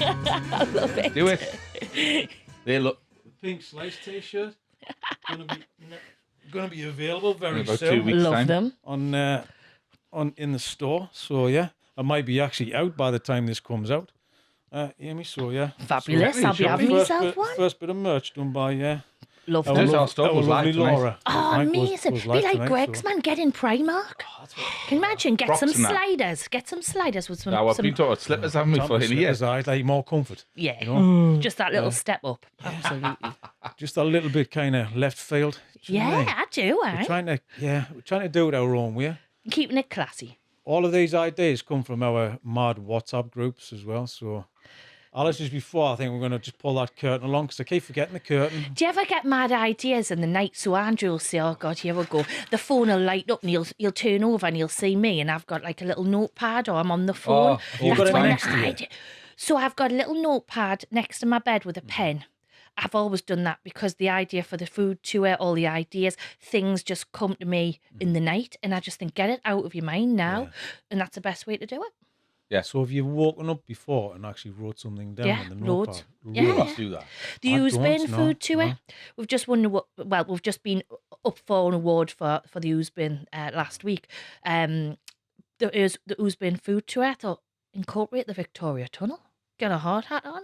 I love it. Do it. They look. Pink Slice T-shirt. Gonna be available very about soon. 2 weeks Love time. them. on in the store. So yeah, I might be actually out by the time this comes out. Amy, so yeah. Fabulous. So, I'll be having myself one. First bit of merch done by Love our, them. There's our lov- stuff our was live lovely tonight. Laura. Oh, Mike amazing. was Be live like tonight, Greg's, so- man, get in Primark. Can you imagine? Get Props some and that. sliders. Get some sliders with some... Now, I've some been talking about slippers, haven't we, for in here? Slippers, I'd like more comfort. yeah. You know? Just that little step up. Absolutely. Just a little bit kind of left field. Do you know what I mean? Yeah, I do, We're trying to do it our own way. Keeping it classy. All of these ideas come from our mad WhatsApp groups as well. So, Alice, just before, I think we're going to just pull that curtain along because I keep forgetting the curtain. Do you ever get mad ideas in the night? So Andrew will say, oh, God, here we go. The phone will light up and he'll turn over and he'll see me and I've got like a little notepad or I'm on the phone. you've got it when next to you. So I've got a little notepad next to my bed with a pen. I've always done that because the idea for the food tour, all the ideas, things just come to me in the night and I just think, get it out of your mind now. And that's the best way to do it. Yeah. So have you woken up before and actually wrote something down Yeah, in the loads. notepad? Yeah. Let's do that. The I Oosburn don't, no, food tour. no. We've just won we've just been up for an award for the Oosburn last week. The Oosburn food tour. I thought, incorporate the Victoria Tunnel. Get a hard hat on.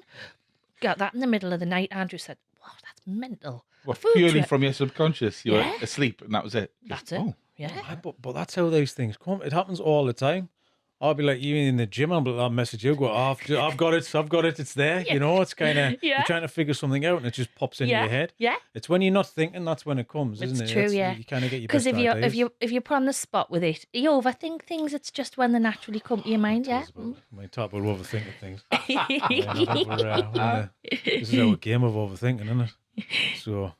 Got that in the middle of the night. Andrew said, wow, that's mental. Well, Food purely tour. from your subconscious. You were Yeah. asleep and that was it. That's it. Oh. Yeah. But that's how these things come. It happens all the time. I'll be like, you in the gym, I'll message you, go, oh, I've got it, it's there. You know, it's kind of, Yeah. you're trying to figure something out and it just pops into Yeah. your head. Yeah. It's when you're not thinking, that's when it comes, isn't It's it? true, yeah. You kind of get your Because best ideas. if you put on the spot with it, you overthink things. It's just when they naturally come to your mind. Yeah. We talk about overthinking things. This is our game of overthinking, isn't it? So,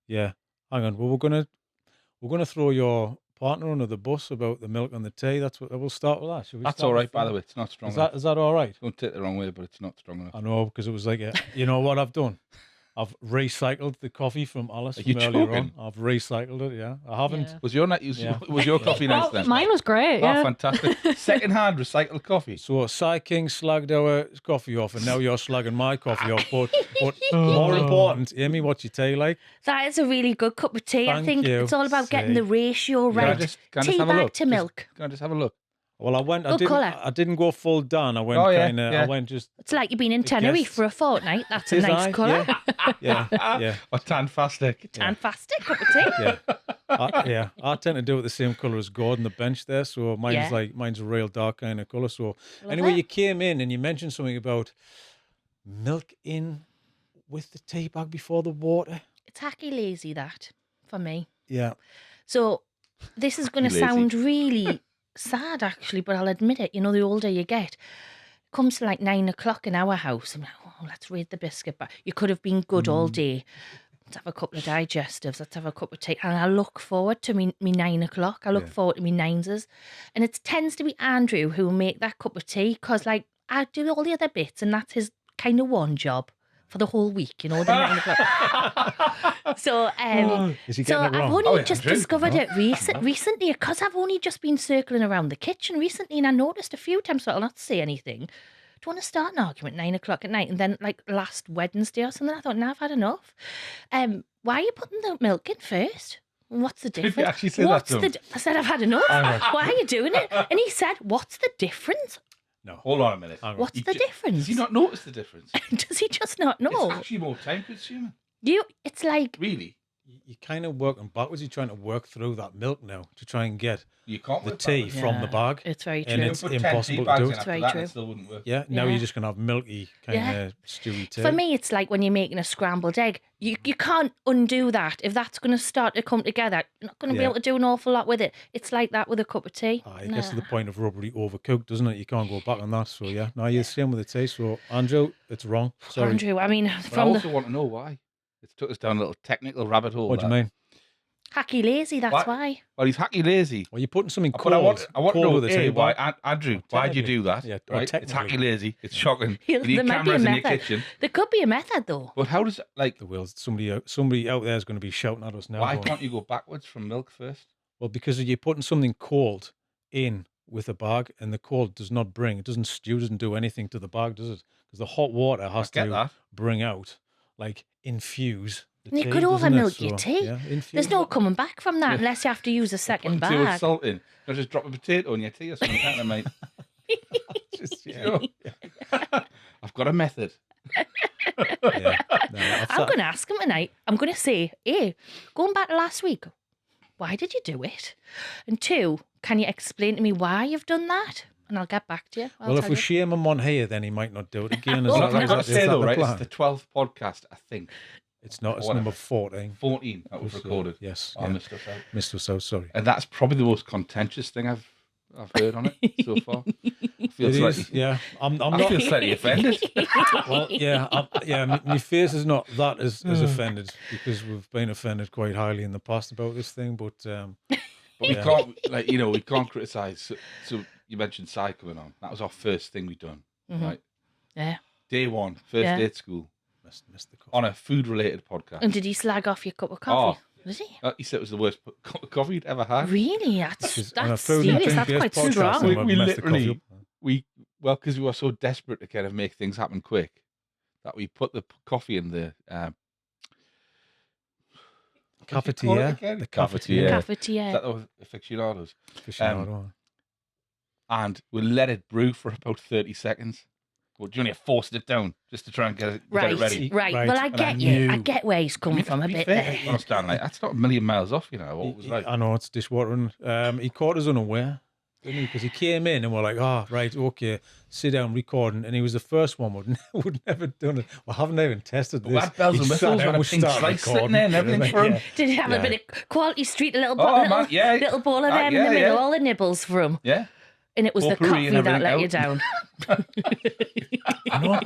yeah. Hang on. Well, we're gonna throw your partner under the bus about the milk and the tea. That's what we'll start with that. Shall we That's start all with right, by that? the way. It's not strong Is enough. that all right? Don't take it the wrong way, but it's not strong enough. I know, because it was like, you know what I've done? I've recycled the coffee from Alice Are from you earlier joking? on. I've recycled it, yeah. I haven't. Yeah. Was your was your coffee nice then? Mine was great, Oh, yeah. fantastic. Second-hand recycled coffee. So, Cy King slagged our coffee off, and now you're slagging my coffee off. But more important, Amy, what's your tea like? That is a really good cup of tea. I Thank think you. it's all about getting See. the ratio Can I right. just have Tea a bag look? to milk. Can I just have a look? Well, Good colour. I didn't go full down. I went Oh, yeah, kind of. yeah. I went just. It's like you've been in guess- Tenerife for a fortnight. That's a Is nice I? colour. Yeah. Or tan-fastic. Fantastic cup of tea. Yeah. I tend to do it the same colour as Gordon, the bench there. So mine's Yeah. mine's a real dark kind of colour. So Love anyway, it. you came in and you mentioned something about milk in with the tea bag before the water. It's hacky lazy, that, for me. Yeah. So this is going to Lazy. sound really sad, actually, but I'll admit it. You know, the older you get, it comes to like 9 o'clock in our house. I'm like, oh, let's read the biscuit. But you could have been good all day. Let's have a couple of digestives. Let's have a cup of tea. And I look forward to me 9 o'clock. I look forward to me nineses. And it tends to be Andrew who will make that cup of tea because, like, I do all the other bits and that's his kind of one job for the whole week, you know, the 9 o'clock. So, Is he so getting it I've wrong? only yeah, just I'm drinking, discovered no? it recently because I've only just been circling around the kitchen recently and I noticed a few times, so I'll not say anything. Do you want to start an argument 9 o'clock at night? And then like last Wednesday or something, I thought, now I've had enough. Why are you putting the milk in first? What's the you difference? actually say that What's to him? I said, I've had enough. Why are you doing it? And he said, what's the difference? No. Hold on a minute. What's the difference? Does he not notice the difference? Does he just not It's know? actually more time-consuming. It's like, Really? You're kind of working backwards. You're trying to work through that milk now to try and get You can't the work tea backwards. from the bag. it's very And true. it's You could put 10 impossible tea to bags do in it. after very that and true. it still wouldn't work. Yeah, now Yeah. you're just going to have milky kind Yeah. of stewy tea. For me, it's like when you're making a scrambled egg. You can't undo that. If that's going to start to come together, you're not going to be Yeah. able to do an awful lot with it. It's like that with a cup of tea. It gets to the point of rubbery overcooked, doesn't it? You can't go back on that. So, yeah. No, you're the same with the tea. So, Andrew, it's wrong. Sorry. Andrew, I mean, But I from also the want to know why. It's took us down a little technical rabbit hole. What do you that. mean? hacky lazy, that's What? why. Well, he's hacky lazy. Well, you're putting something But cold. I want to cold know, with the tea why, bag. Andrew, why'd you do that? Yeah, right? It's technically. hacky lazy. It's shocking. You There need might be a cameras in your method. kitchen. There could be a method, though. But how does, like, The wheels. Somebody out there is going to be shouting at us now. why going, can't you go backwards from milk first? Well, because you're putting something cold in with a bag, and the cold does not bring. It doesn't stew, doesn't do anything to the bag, does it? Because the hot water has get to that. bring out, like infuse the You tea. could doesn't it? overmilk your tea. Yeah, infuse There's no it. coming back from that unless you have to use a second Putting too much bag. salt in. You just drop a potato in your tea or something, can't I, mate? Just, yeah. Sure. I've got a method. Yeah. No, I'm going to ask him tonight. I'm going to say, hey, going back to last week, why did you do it? And 2, can you explain to me why you've done that? And I'll get back to you. Well, if we shame him on here, then he might not do it again. Is Oh, that, I've is got that, to is say that though, the right? plan? It's the 12th podcast, I think. It's not. It's Whatever. number 14. 14 that was recorded. Yes. On Yeah. Mr. South. Mr. South, sorry. And that's probably the most contentious thing I've heard on it so far. I feel It slightly, is, yeah. I'm I not. feel slightly offended. Well, yeah. My face is not that as offended because we've been offended quite highly in the past about this thing. But But we can't, like, you know, we can't criticise. So you mentioned Sai coming on. That was our first thing we done, right? Yeah. Day one, first day at school, missed the call. on a food-related podcast. And did he slag off your cup of coffee? Did he? He said it was the worst cup of coffee he'd ever had. Really? On a That's food and serious. That's drink-based quite podcast, strong. and we've We messed the coffee literally- up. Because we were so desperate to kind of make things happen quick, that we put the coffee in the Cafetiere. The cafetiere. Is Cafetiere. that the aficionados? Aficionado. And we let it brew for about 30 seconds. Well, Junior forced it down just to try and get it ready. Right. Right. Well, I And get I you. I knew- get where he's coming from a To be bit fair, there. I understand, like, that's not a million miles off, you know, what it was like. I know it's dishwatering. He caught us unaware, didn't he? Because he came in and we're like, right, okay, sit down, recording. And he was the first one. We'd never done it. We haven't even tested But this. that bells He and sat whistles, down, had a we pink started slice sitting recording, there and everything for him. yeah. Did he have a Yeah. bit of Quality Street, a little, Oh, little, man, yeah. little bowl of them in yeah, the middle, yeah. all the nibbles for him? Yeah. And it was the Potpourri coffee and that let everything you out. down. I know,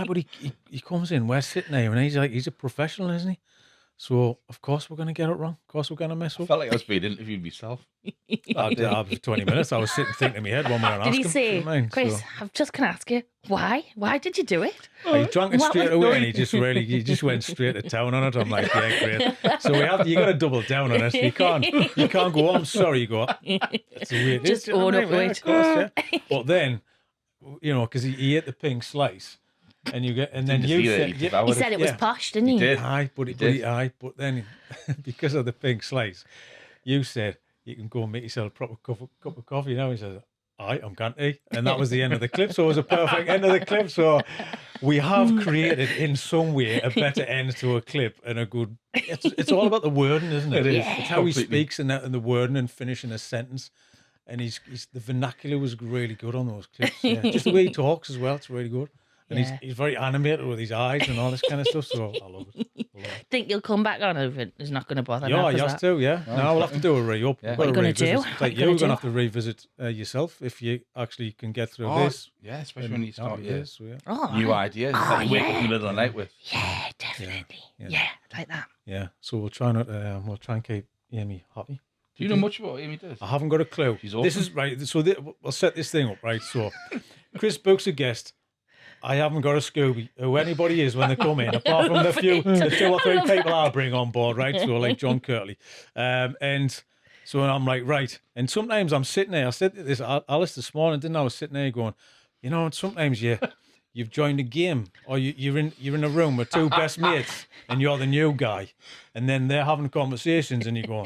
but he comes in, we're sitting there, and he's a professional, isn't he? So, of course, we're going to get it wrong. Of course, we're going to mess I up. felt like I was being interviewed myself. After 20 minutes, I was sitting thinking in my head, one way and Did he asking. say, you know what I mean? Chris, So, I'm just going to ask you, why? Why did you do it? he drank it What straight was- away, and he just went straight to town on it. I'm like, yeah, great. So you got to double down on it. You can't go, I'm sorry, you go, that's the way it is. Just Do you know what own I up mean? to Yeah, it. of course, yeah. But then, because he ate the pink slice, and then Didn't you see that said, he devoured He said it was yeah. posh, didn't he? He did. Aye, but then because of the pink slice, you said you can go and make yourself a proper cup of coffee now. He says, aye, I'm going to. And that was the end of the clip. So it was a perfect end of the clip. So we have created in some way a better end to a clip and a good. It's all about the wording, isn't it? It is. Yeah. It's how he Completely. speaks and the wording and finishing a sentence. And he's the vernacular was really good on those clips. Yeah. Just the way he talks as well, it's really good. And Yeah. he's very animated with his eyes and all this kind of stuff. So I love it. I love it. Think you'll come back on if it's not going to bother Yeah, now, 'cause you have that- to, yeah. Oh, No, we'll have to do a re-up. Yeah. We've What got are you gonna revisit. do? It's What like you you're gonna going to do? have to revisit yourself if you actually can get through Oh, this. yeah, especially when you start Yeah, your so, yeah. Oh, new right. ideas. It's Oh, like you wake up in yeah. the middle of the night with. Yeah, definitely. Yeah. Yeah, like that. Yeah, so we'll try and keep Amy happy. Do you know much about what Amy does? I haven't got a clue. She's This awesome. is right. So we'll set this thing up, right? So Chris books a guest. I haven't got a Scooby, who anybody is when they come in, apart from the 2 or 3 people I bring on board, right? So like John Curtley. And so I'm like, right. And sometimes I'm sitting there, I said this to Alice this morning, didn't I? I was sitting there going, and sometimes you've joined a game or you're in a room with 2 best mates and you're the new guy. And then they're having conversations and you go,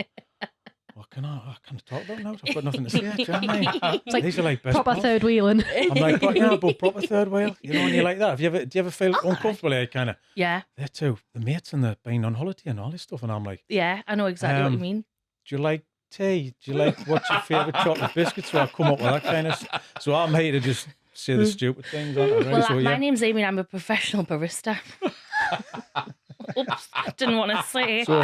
what can I talk about now? I've got nothing to say. Do you know what I mean? It's like These are like best proper pals. third wheeling. I'm like, but proper third wheel. And you're like that. Do you ever feel uncomfortable? Like kind of, Yeah, they're the mates and they're being on holiday and all this stuff. And I'm like, yeah, I know exactly what you mean. do you like tea? Do you like, what's your favourite chocolate biscuit? So I come up with that kind of, so I'm here to just say the stupid things. Aren't I, really? Well, So, my yeah. name's Amy and I'm a professional barista. Oops, I didn't want to say. So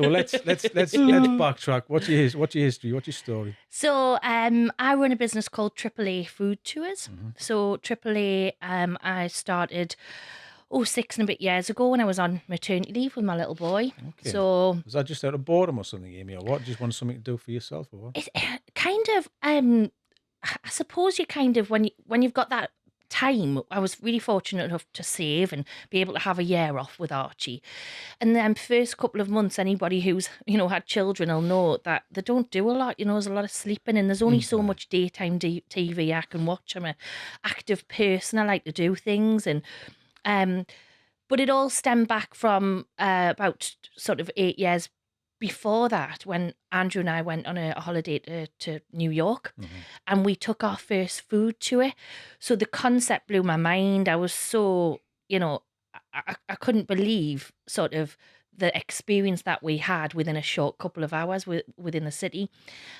let's backtrack. What's your history? What's your story? So I run a business called AAA Food Tours. Mm-hmm. So AAA, I started 6 and a bit years ago when I was on maternity leave with my little boy. Okay. So Was that just out of boredom or something, Amy, or what? Just want something to do for yourself, or what? it's kind of I suppose you kind of when you've got that time, I was really fortunate enough to save and be able to have a year off with Archie. And then first couple of months, anybody who's, had children will know that they don't do a lot. There's a lot of sleeping and there's only so much daytime TV I can watch. I'm an active person. I like to do things. And but it all stemmed back from about sort of 8 years before that, when Andrew and I went on a holiday to New York, and we took our first food tour. So the concept blew my mind. I was so, I couldn't believe sort of the experience that we had within a short couple of hours within the city.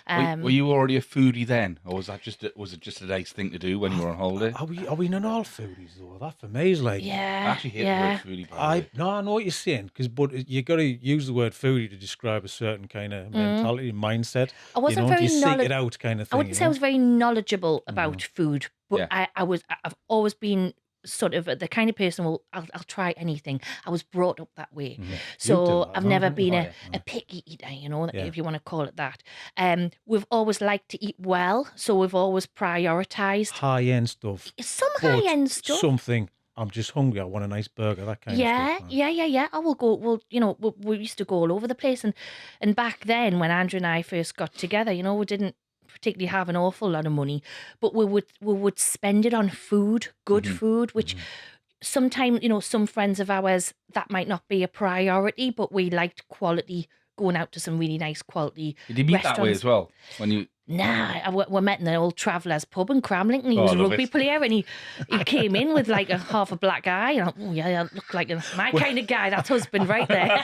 Were you already a foodie then, or was it just a nice thing to do when you were on holiday? Are we not all foodies though? That for me is like, I Yeah, actually hate the word foodie. By the way. No, I know what you're saying, but you got to use the word foodie to describe a certain kind of mentality, mindset. I wasn't you very seek it out kind of thing. I wouldn't say I was very knowledgeable about food, but Yeah. I've always been sort of the kind of person I'll try anything. I was brought up that way. So I've never been a picky eater, if you want to call it that. We've always liked to eat well, so we've always prioritised high-end stuff. some but high-end stuff. Something, I'm just hungry, I want a nice burger, that kind of stuff. Yeah. I will go. Well, we used to go all over the place, and back then when Andrew and I first got together, we didn't particularly have an awful lot of money, but we would spend it on food, good food, which sometimes, some friends of ours, that might not be a priority, but we liked quality, going out to some really nice quality Did you meet restaurants. that way as well? When you Nah, we met in the old Travellers pub in Cramlington. He was I a love rugby it. player, and he came in with like half a black eye. And I look like my kind of guy. That's husband right there.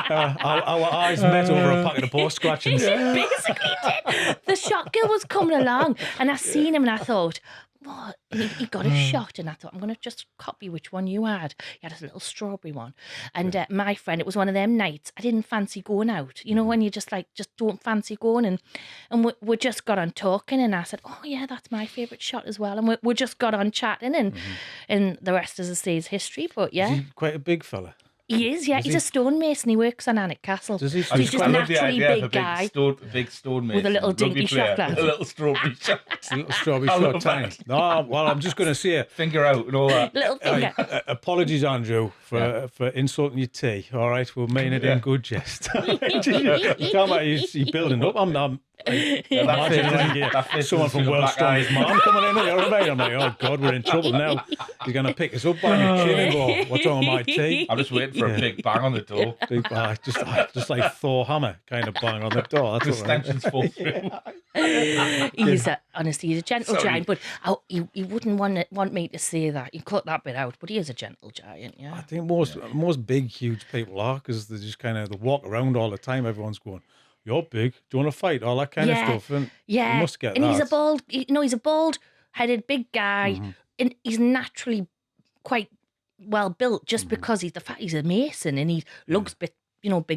Our eyes met over a packet of post scratchings. Basically did. The shot girl was coming along, and I seen him, and I thought, what? And he got a shot, and I thought, I'm going to just copy which one you had. He had a little strawberry one. And my friend, it was one of them nights, I didn't fancy going out. When you just don't fancy going. And we just got on talking, and I said, oh, yeah, that's my favourite shot as well. And we just got on chatting, and the rest, as I say, is history. But yeah. Is he quite a big fella? He is, yeah. He's a stonemason. He works on Alnwick Castle. Does he? So he's just a naturally big guy. A big stone With a little dinky shot glass. A little strawberry shot. A little strawberry I shot love tiny. that. No, well, I'm just going to say, Finger out and all that. Little finger. apologies, Andrew, for insulting your tea. All right, we'll mean it in good jest. You can't let you building up. I'm That fist someone is from with a World's black Strongest eye. Man coming in here, right? I'm like, oh God, we're in trouble now. He's going to pick us up by your chin and go, what's wrong with my tea? I'm just waiting for a big bang on the door. Just like Thor hammer kind of bang on the door. The That's all right. stanchions fall through. Honestly, he's a gentle giant, but he wouldn't want me to say that. You cut that bit out, but he is a gentle giant, I yeah. think most big, huge people are, because they just kind of they walk around all the time. Everyone's going, "You're big. Do you want to fight?" All that kind of stuff. And you must get and that. he's a bald-headed big guy, and he's naturally quite well built, just because he's he's a mason, and he lugs big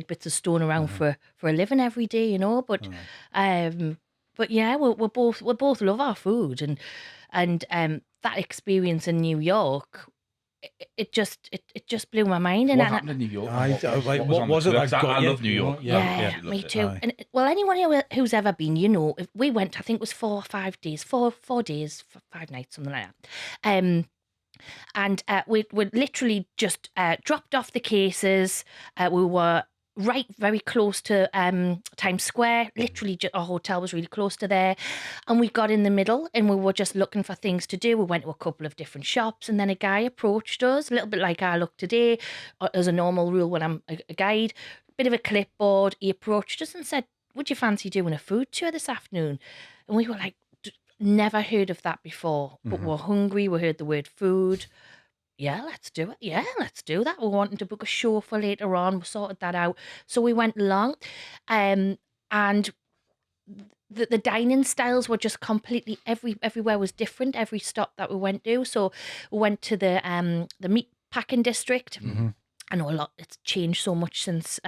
bits of stone around for a living every day, But yeah, we both love our food, and that experience in New York, it just blew my mind. What happened in New York? What was it like? I love New York. Yeah, me too. And anyone who's ever been, if we went, I think it was 4 or 5 days, 4 days, 5 nights, something like that. And we literally just dropped off the cases. We were very close to Times Square. Literally, our hotel was really close to there. And we got in the middle, and we were just looking for things to do. We went to a couple of different shops, and then a guy approached us, a little bit like I look today, as a normal rule when I'm a guide. Bit of a clipboard. He approached us and said, would you fancy doing a food tour this afternoon? And we were like, never heard of that before, but we're hungry. We heard the word food. Yeah, let's do it. Yeah, let's do that. We're wanting to book a show for later on. We sorted that out. So we went along, and the dining styles were just completely, everywhere was different. Every stop that we went to. So we went to the meat packing district. I know a lot. It's changed so much since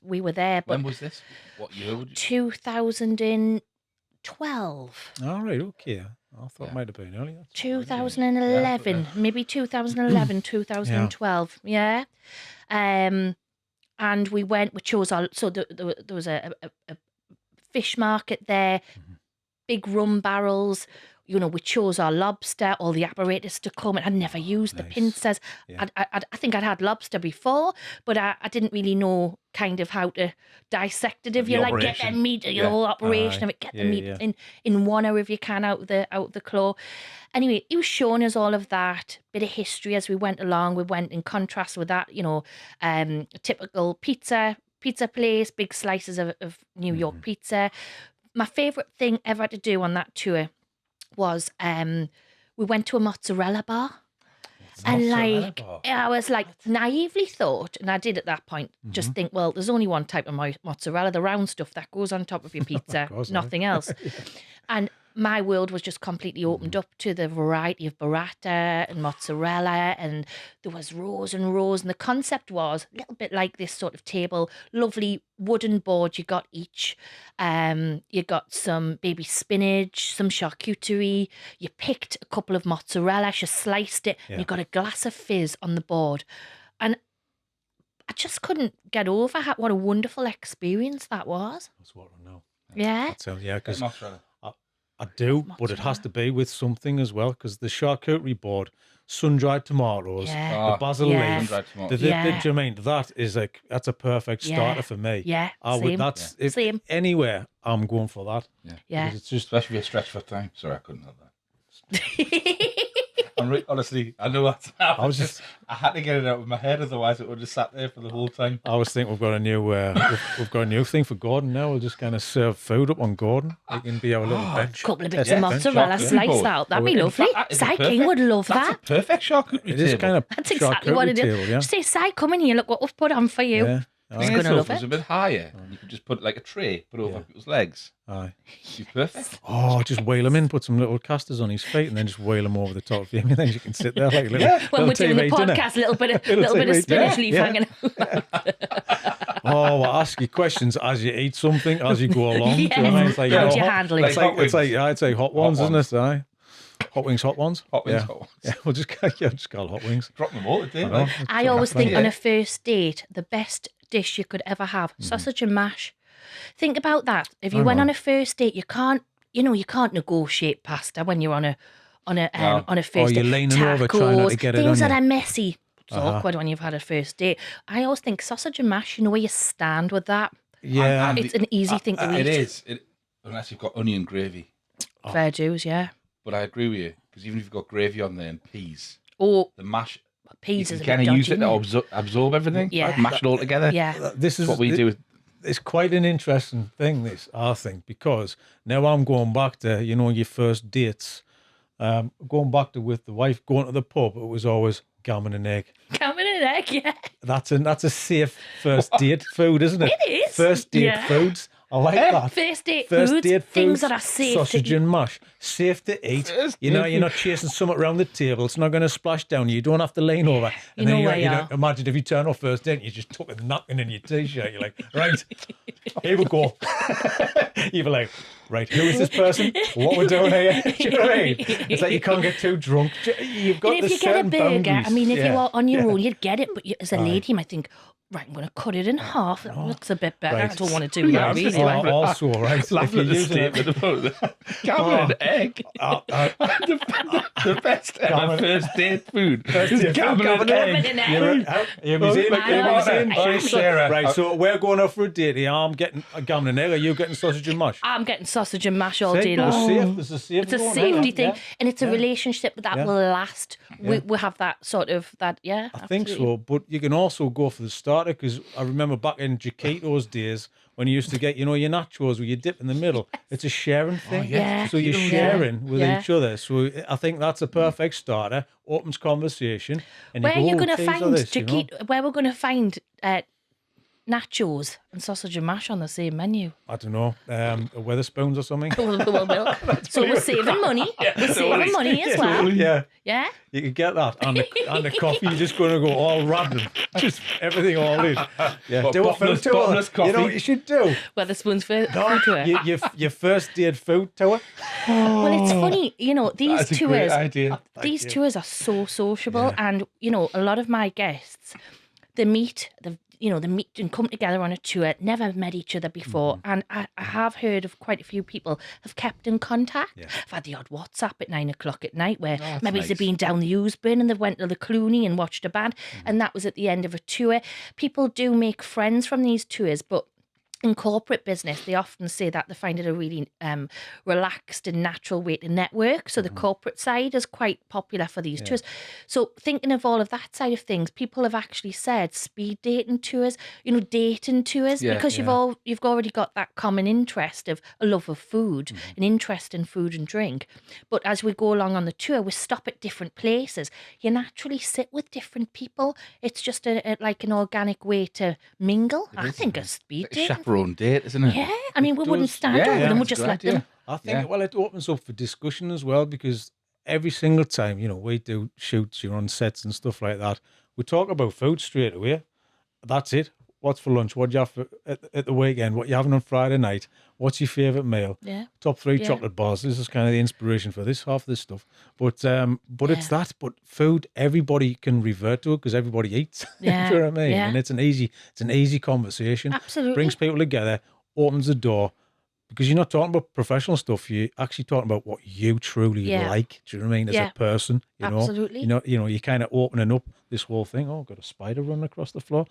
we were there. But when was this? What year would you? 2012. All right, okay. I thought it might have been earlier. 2011, maybe 2011, 2012. Yeah. And we chose our, so there was a fish market there, big rum barrels. we chose our lobster, all the apparatus to come, and I'd never used the pincers. Yeah. I think I'd had lobster before, but I didn't really know kind of how to dissect it, if The you like, get operation. the meat, the Yeah. whole operation of it, get the meat in one, or if you can, out the claw. Anyway, he was showing us all of that bit of history as we went along. We went in contrast with that, a typical pizza place, big slices of New York pizza. My favourite thing ever to do on that tour was we went to a mozzarella bar. And I was like naively thought, and I did at that point just think, well, there's only one type of mozzarella, the round stuff that goes on top of your pizza, nothing else. And my world was just completely opened up to the variety of burrata and mozzarella, and there was rows and rows, and the concept was a little bit like this sort of table, lovely wooden board you got each. You got some baby spinach, some charcuterie, you picked a couple of mozzarella, you sliced it, and you got a glass of fizz on the board. And I just couldn't get over what a wonderful experience that was. That's what I know. Yeah. Because Mozzarella. I do, but it has to be with something as well, because the charcuterie board, sun-dried tomatoes, the basil leaf, Sun-dried tomatoes. do you know what I mean? That's a perfect starter for me. Yeah, If same. Anywhere, I'm going for that. Yeah. Because it's just Especially if you're stretched for time. Sorry, I couldn't have that. Honestly, I know that's happened. I had to get it out of my head, otherwise it would have sat there for the whole time. I was thinking we've got a new we've got a new thing for Gordon now. We'll just kind of serve food up on Gordon. It can be our little bench. Couple of bits Yeah, of mozzarella, bench. slice that. That'd be In lovely. fact, that is Si perfect. King would love That's that. a perfect charcuterie It is table. kind of That's exactly what it charcuterie is. table, yeah. Just say, Si, come in here. Look what we've put on for you. Yeah. He's If gonna love it was it. a bit higher, you could just put like a tray, put over people's legs. Aye. It'd be perfect. Oh, just whale him in, put some little casters on his feet, and then just whale him over the top of him, and then you can sit there like a little, When we're doing the TV dinner. podcast, a little bit of TV spinach dinner. leaf Yeah. hanging out. Oh, we'll ask you questions as you eat something, as you go along. Do you know what I mean? Yes. It's like, How do you handle it? It's like, Hot it's like, wings. I'd say hot ones, isn't it? Aye. Hot wings, hot ones. Hot wings, yeah. hot ones. Yeah, we'll just call hot wings. Drop them all today, I know. like. I always think Yeah. on a first date, the best dish you could ever have, sausage and mash. Think about that. If you went on a first date, you can't negotiate pasta when you're on a first Or date. you're leaning over trying not to Tacos, get it things on that you. are messy. It's awkward when you've had a first date. I always think sausage and mash, where you stand with that. Yeah. And It's an easy thing to eat. It is. Unless you've got onion gravy. Fair dues, yeah. But I agree with you, because even if you've got gravy on there and peas, Oh, the mash, peas you is a can bit kind of use dodgy, it to isn't it? absorb everything, Yeah. mash it all together. Yeah. This is That's what we do. It's quite an interesting thing, this, I think, because now I'm going back to, your first dates. Going back to with the wife, going to the pub, it was always gammon and egg. Gammon and egg, yeah. That's a safe first date food, isn't it? It is. First date Yeah. foods. I like that. First date First foods, date things foods, that are safe sausage to eat. and mash, safe to eat. First You're date not chasing something around the table. It's not going to splash down you. You don't have to lean over. You know where you are. Imagine if you turn off first date, you just took a napkin in your t-shirt. You're like, right, here we go. You'd be like, right, who is this person? What we're doing here? Do you know what I mean? It's like you can't get too drunk. You've got And the if you get a certain burger, boundaries. I mean, if you Yeah. are on your own, you'd get it. But as a lady, you might think, right, I'm going to cut it in half. That looks a bit better. Right. I don't want to do that, I'm just really. laughing. Also, right, if Laughing you're at the using it, statement about gammon and egg. The best ever Gammon- first date food. First is date food, gammon and gammon egg. and egg. Here we see. Right, Sarah. Right, so we're going off for a date here. I'm getting a gammon and egg. Are you getting sausage and mash? I'm getting sausage and mash all See, day there's long. safe. There's a safe. It's a going safety on, thing, yeah. and it's a relationship that Yeah. will last. We have that sort of yeah. I think absolutely. so, but you can also go for the starter, because I remember back in Chiquito's days when you used to get, your nachos where you dip in the middle. It's a sharing thing. Yeah. So you're Yeah. sharing with Yeah. each other. So I think that's a perfect starter. Opens conversation. And Where are you go, going to "Oh, tease all find this," where we're going to find nachos and sausage and mash on the same menu? I don't know, Weatherspoons or something. So we're saving money. We're saving money as well. Yeah. Yeah. You can get that, and the coffee. You're just going to go all random, just everything all in. Yeah, But do a bottomless- food tour. bottomless You know coffee. what you should do? Weatherspoons for No, tour. your first date food tour. Well, it's funny, these That's a great tours. idea. These tours are so sociable, and a lot of my guests, they meet. they meet and come together on a tour, never met each other before. And I have heard of quite a few people have kept in contact. Yeah. I've had the odd WhatsApp at 9:00 at night where that's maybe nice. they've been down the Ousburn and they went to the Clooney and watched a band. And that was at the end of a tour. People do make friends from these tours, but in corporate business, they often say that they find it a really relaxed and natural way to network. So the corporate side is quite popular for these tours. So thinking of all of that side of things, people have actually said speed dating tours, dating tours, because you've already got that common interest of a love of food, an interest in food and drink. But as we go along on the tour, we stop at different places. You naturally sit with different people. It's just like an organic way to mingle. I think a speed It's a dating. chaperone date, isn't it? Yeah, I mean, we wouldn't stand over them. We'd it's just a good let them. idea. I think, well, it opens up for discussion as well, because every single time, we do shoots, you're on sets and stuff like that, we talk about food straight away. That's it. What's for lunch? What do you have at the weekend? What you having on Friday night? What's your favourite meal? Yeah. Top 3 chocolate bars. This is kind of the inspiration for half this stuff. But it's that. But food, everybody can revert to it because everybody eats. Yeah. Do you know what I mean? Yeah. And it's an easy conversation. Absolutely. Brings people together, opens the door. Because you're not talking about professional stuff, you're actually talking about what you truly like. Do you know what I mean? As a person, Absolutely. You're kind of opening up this whole thing. Oh, got a spider running across the floor.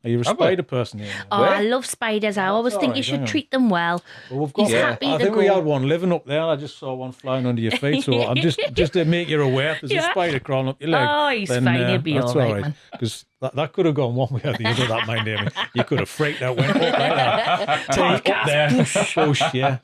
Are you a spider person here? Oh, I love spiders. I always think you should treat them well. Well, we've got. He's happy I to think we go. had one living up there. I just saw one flying under your feet, so I'm just to make you aware. There's a spider crawling up your leg. Oh, he's fine. He'll be that's all right, man. Because that could have gone one way or the other. That mind, Amy. You could have freaked out, went up like that, take up there, push, yeah,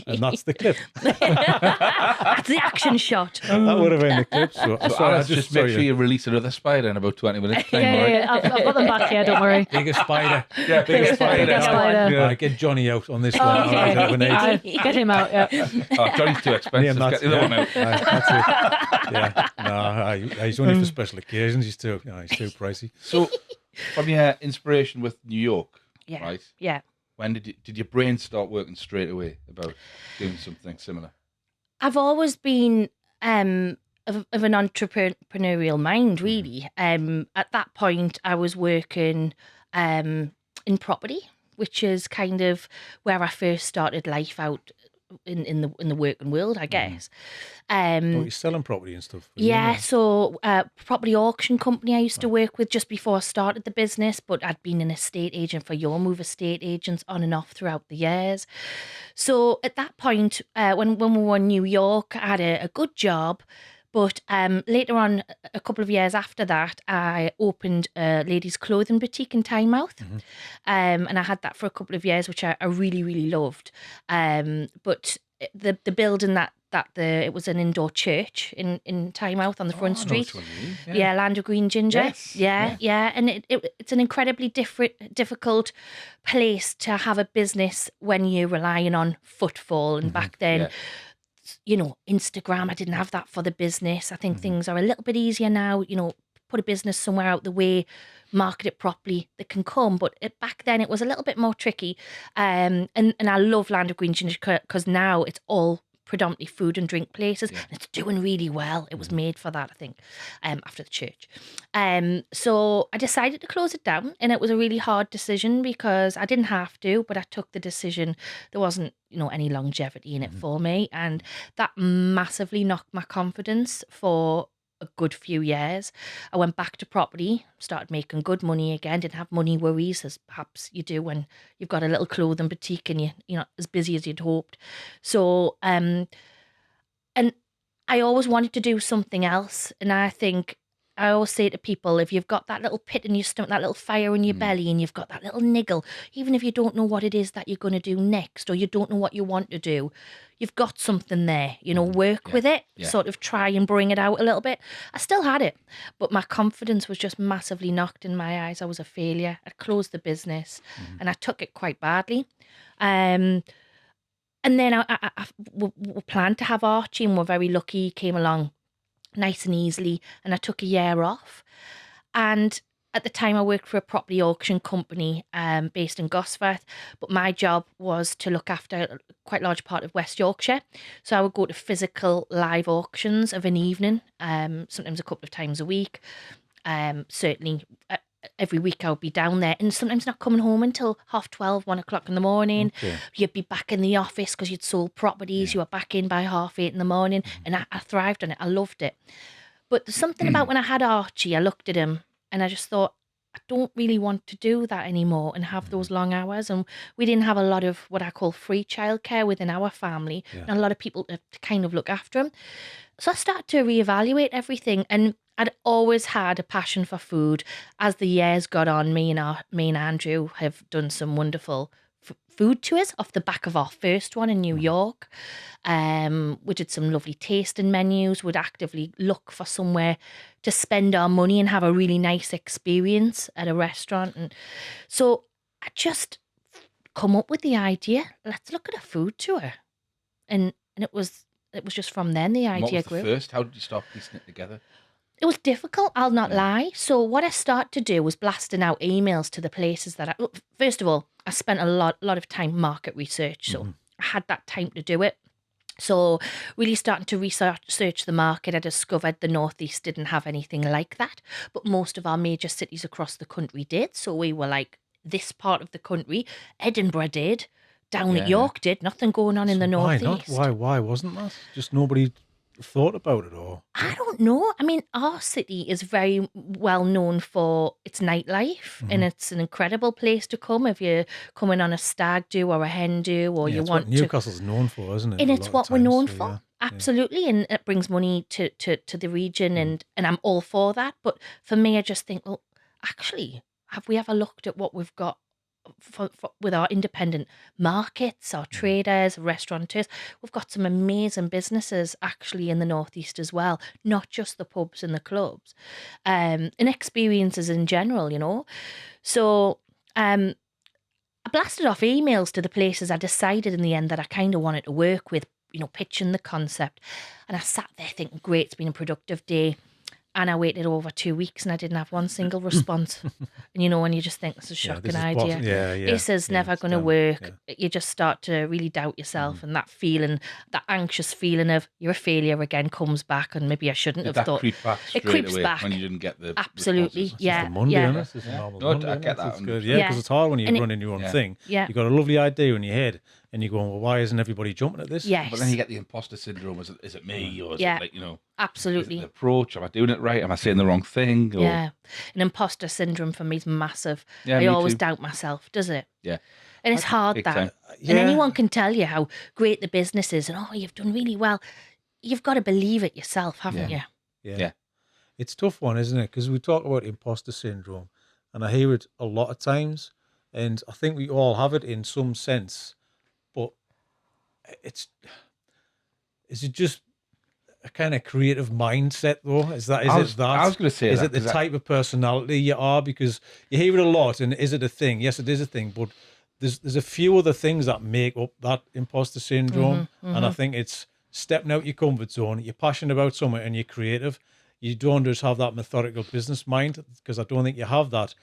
and that's the clip. That's the action shot. That would have been the clip. So Alice, just make sure you release another spider in about 20 minutes. Time, right? Yeah, I've got them back here, don't worry. Bigger spider. Yeah, bigger spider. Bigger spider. Yeah. Right, get Johnny out on this one. Okay. Alright, we need- Get him out, yeah. Oh, Johnny's too expensive. Liam, Get the other one out. That's it. Yeah, no, he's only for special occasions. He's too pricey. So, from your inspiration with New York, Yeah. right? Yeah. When did your brain start working straight away about doing something similar? I've always been of an entrepreneurial mind, really. At that point, I was working in property, which is kind of where I first started life out in the working world, I guess. You're selling property and stuff. Yeah, so property auction company I used to work with just before I started the business, but I'd been an estate agent for Your Move estate agents on and off throughout the years. So at that point, when we were in New York, I had a good job. But later on, a couple of years after that, I opened a ladies' clothing boutique in Tynemouth. And I had that for a couple of years, which I really, really loved. But the building it was an indoor church in Tynemouth on the front street. Yeah, Land of Green Ginger. Yes. Yeah. And it's an incredibly difficult place to have a business when you're relying on footfall. And back then, Instagram, I didn't have that for the business. I think things are a little bit easier now, put a business somewhere out the way, market it properly, they can come. But back then it was a little bit more tricky. And I love Land of Green Ginger because now it's all predominantly food and drink places. And it's doing really well. It was made for that, I think, after the church. So I decided to close it down, and it was a really hard decision because I didn't have to, but I took the decision. There wasn't, any longevity in it for me, and that massively knocked my confidence for a good few years. I went back to property, started making good money again, didn't have money worries as perhaps you do when you've got a little clothing boutique and you're not as busy as you'd hoped. So, and I always wanted to do something else. And I always say to people, if you've got that little pit in your stomach, that little fire in your belly, and you've got that little niggle, even if you don't know what it is that you're going to do next, or you don't know what you want to do, you've got something there, work with it, sort of try and bring it out a little bit. I still had it, but my confidence was just massively knocked in my eyes. I was a failure. I closed the business and I took it quite badly. And then we planned to have Archie, and we're very lucky he came along nice and easily, and I took a year off. And at the time I worked for a property auction company based in Gosforth, but my job was to look after quite a large part of West Yorkshire. So I would go to physical live auctions of an evening, sometimes a couple of times a week. Certainly every week I would be down there, and sometimes not coming home until 12:30, 1 o'clock in the morning. Okay. You'd be back in the office because you'd sold properties. You were back in by 8:30 in the morning, and I thrived on it. I loved it. But there's something about when I had Archie, I looked at him and I just thought, I don't really want to do that anymore and have those long hours. And we didn't have a lot of what I call free childcare within our family, and a lot of people to kind of look after him. So I started to reevaluate everything, and I'd always had a passion for food. As the years got on, me and Andrew have done some wonderful food tours off the back of our first one in New York. We did some lovely tasting menus. We'd actively look for somewhere to spend our money and have a really nice experience at a restaurant. And so I just come up with the idea, let's look at a food tour. And it was just from then the And what idea was the grew. first? How did you start piecing it together? It was difficult, I'll not lie. So what I started to do was blasting out emails to the places that look, first of all, I spent a lot of time market research. So I had that time to do it. So really starting to research the market, I discovered the Northeast didn't have anything like that. But most of our major cities across the country did. So we were like, this part of the country, Edinburgh did, down at York did, nothing going on in the Why Northeast. not? Why wasn't that? Just nobody thought about it, or I don't know. I mean, our city is very well known for its nightlife, and it's an incredible place to come if you're coming on a stag do or a hen do, or you it's want what Newcastle's known for, isn't it? and a it's lot of what we're times, known so, for. yeah. Absolutely, and it brings money to the region, and I'm all for that. But for me, I just think, well, actually, have we ever looked at what we've got for with our independent markets, our traders, restaurateurs? We've got some amazing businesses actually in the Northeast as well, not just the pubs and the clubs, and experiences in general, you know. So I blasted off emails to the places I decided in the end that I kind of wanted to work with, you know, pitching the concept. And I sat there thinking, great, it's been a productive day. And I waited over 2 weeks and I didn't have one single response. And you know, and you just think, this is a Yeah, shocking this is idea. This is never it's going to down, work. You just start to really doubt yourself, and that feeling, that anxious feeling of you're a failure again comes back, and maybe I shouldn't Did have that thought. creep back It straight creeps away back. when you didn't get the Absolutely, responses? yeah. It's the Monday, yeah. isn't it? It's a normal No, Monday, I isn't get it? that. It's good. Yeah. Yeah, because it's hard when you're And running your own thing. Yeah. You've got a lovely idea in your head, and you're going, well, why isn't everybody jumping at this? Yes. But then you get the imposter syndrome. Is it me, or is Yeah. it like, you know, is it Absolutely. the approach? Am I doing it right? Am I saying the wrong thing? Or, Yeah. An imposter syndrome for me is massive. Yeah, I me always too. doubt myself, does it? Yeah. And it's hard big that. time. Yeah. And anyone can tell you how great the business is and, oh, you've done really well. You've got to believe it yourself, haven't you? Yeah. It's a tough one, isn't it? Because we talk about imposter syndrome, and I hear it a lot of times, and I think we all have it in some sense. But is it just a kind of creative mindset, though? Is it that? I was going to say Is that, it the 'cause type of personality you are? Because you hear it a lot, and is it a thing? Yes, it is a thing, but there's a few other things that make up that imposter syndrome, and I think it's stepping out your comfort zone. You're passionate about something, and you're creative. You don't just have that methodical business mind, because I don't think you have that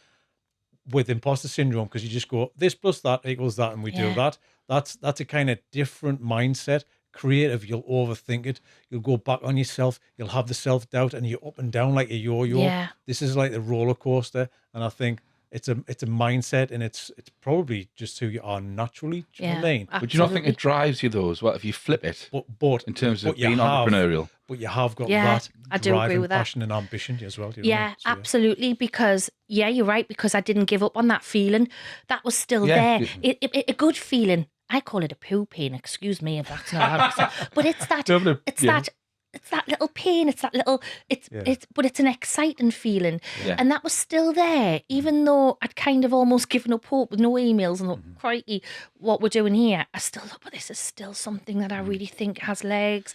with imposter syndrome, because you just go, this plus that equals that, and we do that. That's a kind of different mindset. Creative, you'll overthink it. You'll go back on yourself. You'll have the self-doubt, and you're up and down like a yo-yo. Yeah. This is like the roller coaster, and I think it's a mindset, and it's probably just who you are naturally. Do you know what I mean? But do you not think it drives you though as well if you flip it But in terms of but you being have- entrepreneurial? But you have got Yeah, that I do drive agree and with that. passion and ambition as well. Do you know what I Yeah, mean? So, absolutely. Because, you're right, because I didn't give up on that feeling. That was still Yeah, there. A good feeling. I call it a poo pain, excuse me if that's not how to say. But it's that, No, but it's that little pain, it's that little, but it's an exciting feeling. Yeah. And that was still there, even though I'd kind of almost given up hope with no emails and thought, crikey, what we're doing here. I still thought, but this is still something that I really think has legs.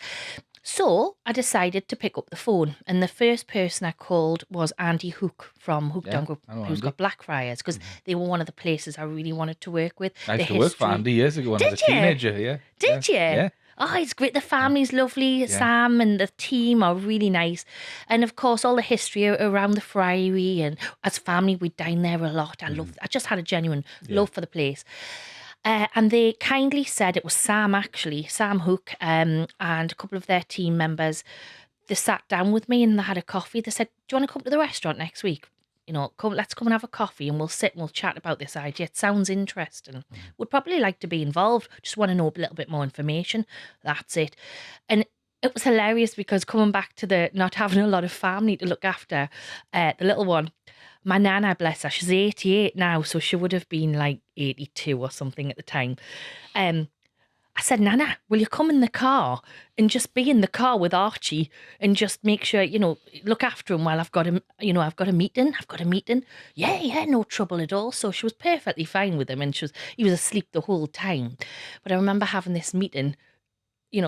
So I decided to pick up the phone, and the first person I called was Andy Hook from Hooked on Group, I know who's Andy. got Blackfriars, because they were one of the places I really wanted to work with. I used The to work for history- Andy years ago when I was a Did you? teenager. Yeah. Did you? Yeah. Oh, it's great. The family's lovely. Sam and the team are really nice. And of course, all the history around the friary, and as family, we dine there a lot. I just had a genuine love for the place. And they kindly said, it was Sam actually, Sam Hook, and a couple of their team members. They sat down with me and they had a coffee. They said, do you want to come to the restaurant next week? let's come and have a coffee and we'll sit and we'll chat about this idea. It sounds interesting. Would probably like to be involved. Just want to know a little bit more information. That's it. And it was hilarious because coming back to the not having a lot of family to look after, the little one, my nana, bless her, she's 88 now, so she would have been like 82 or something at the time. I said, Nana, will you come in the car and just be in the car with Archie and just make sure, look after him while I've got him, I've got a meeting. Yeah, no trouble at all. So she was perfectly fine with him and he was asleep the whole time. But I remember having this meeting,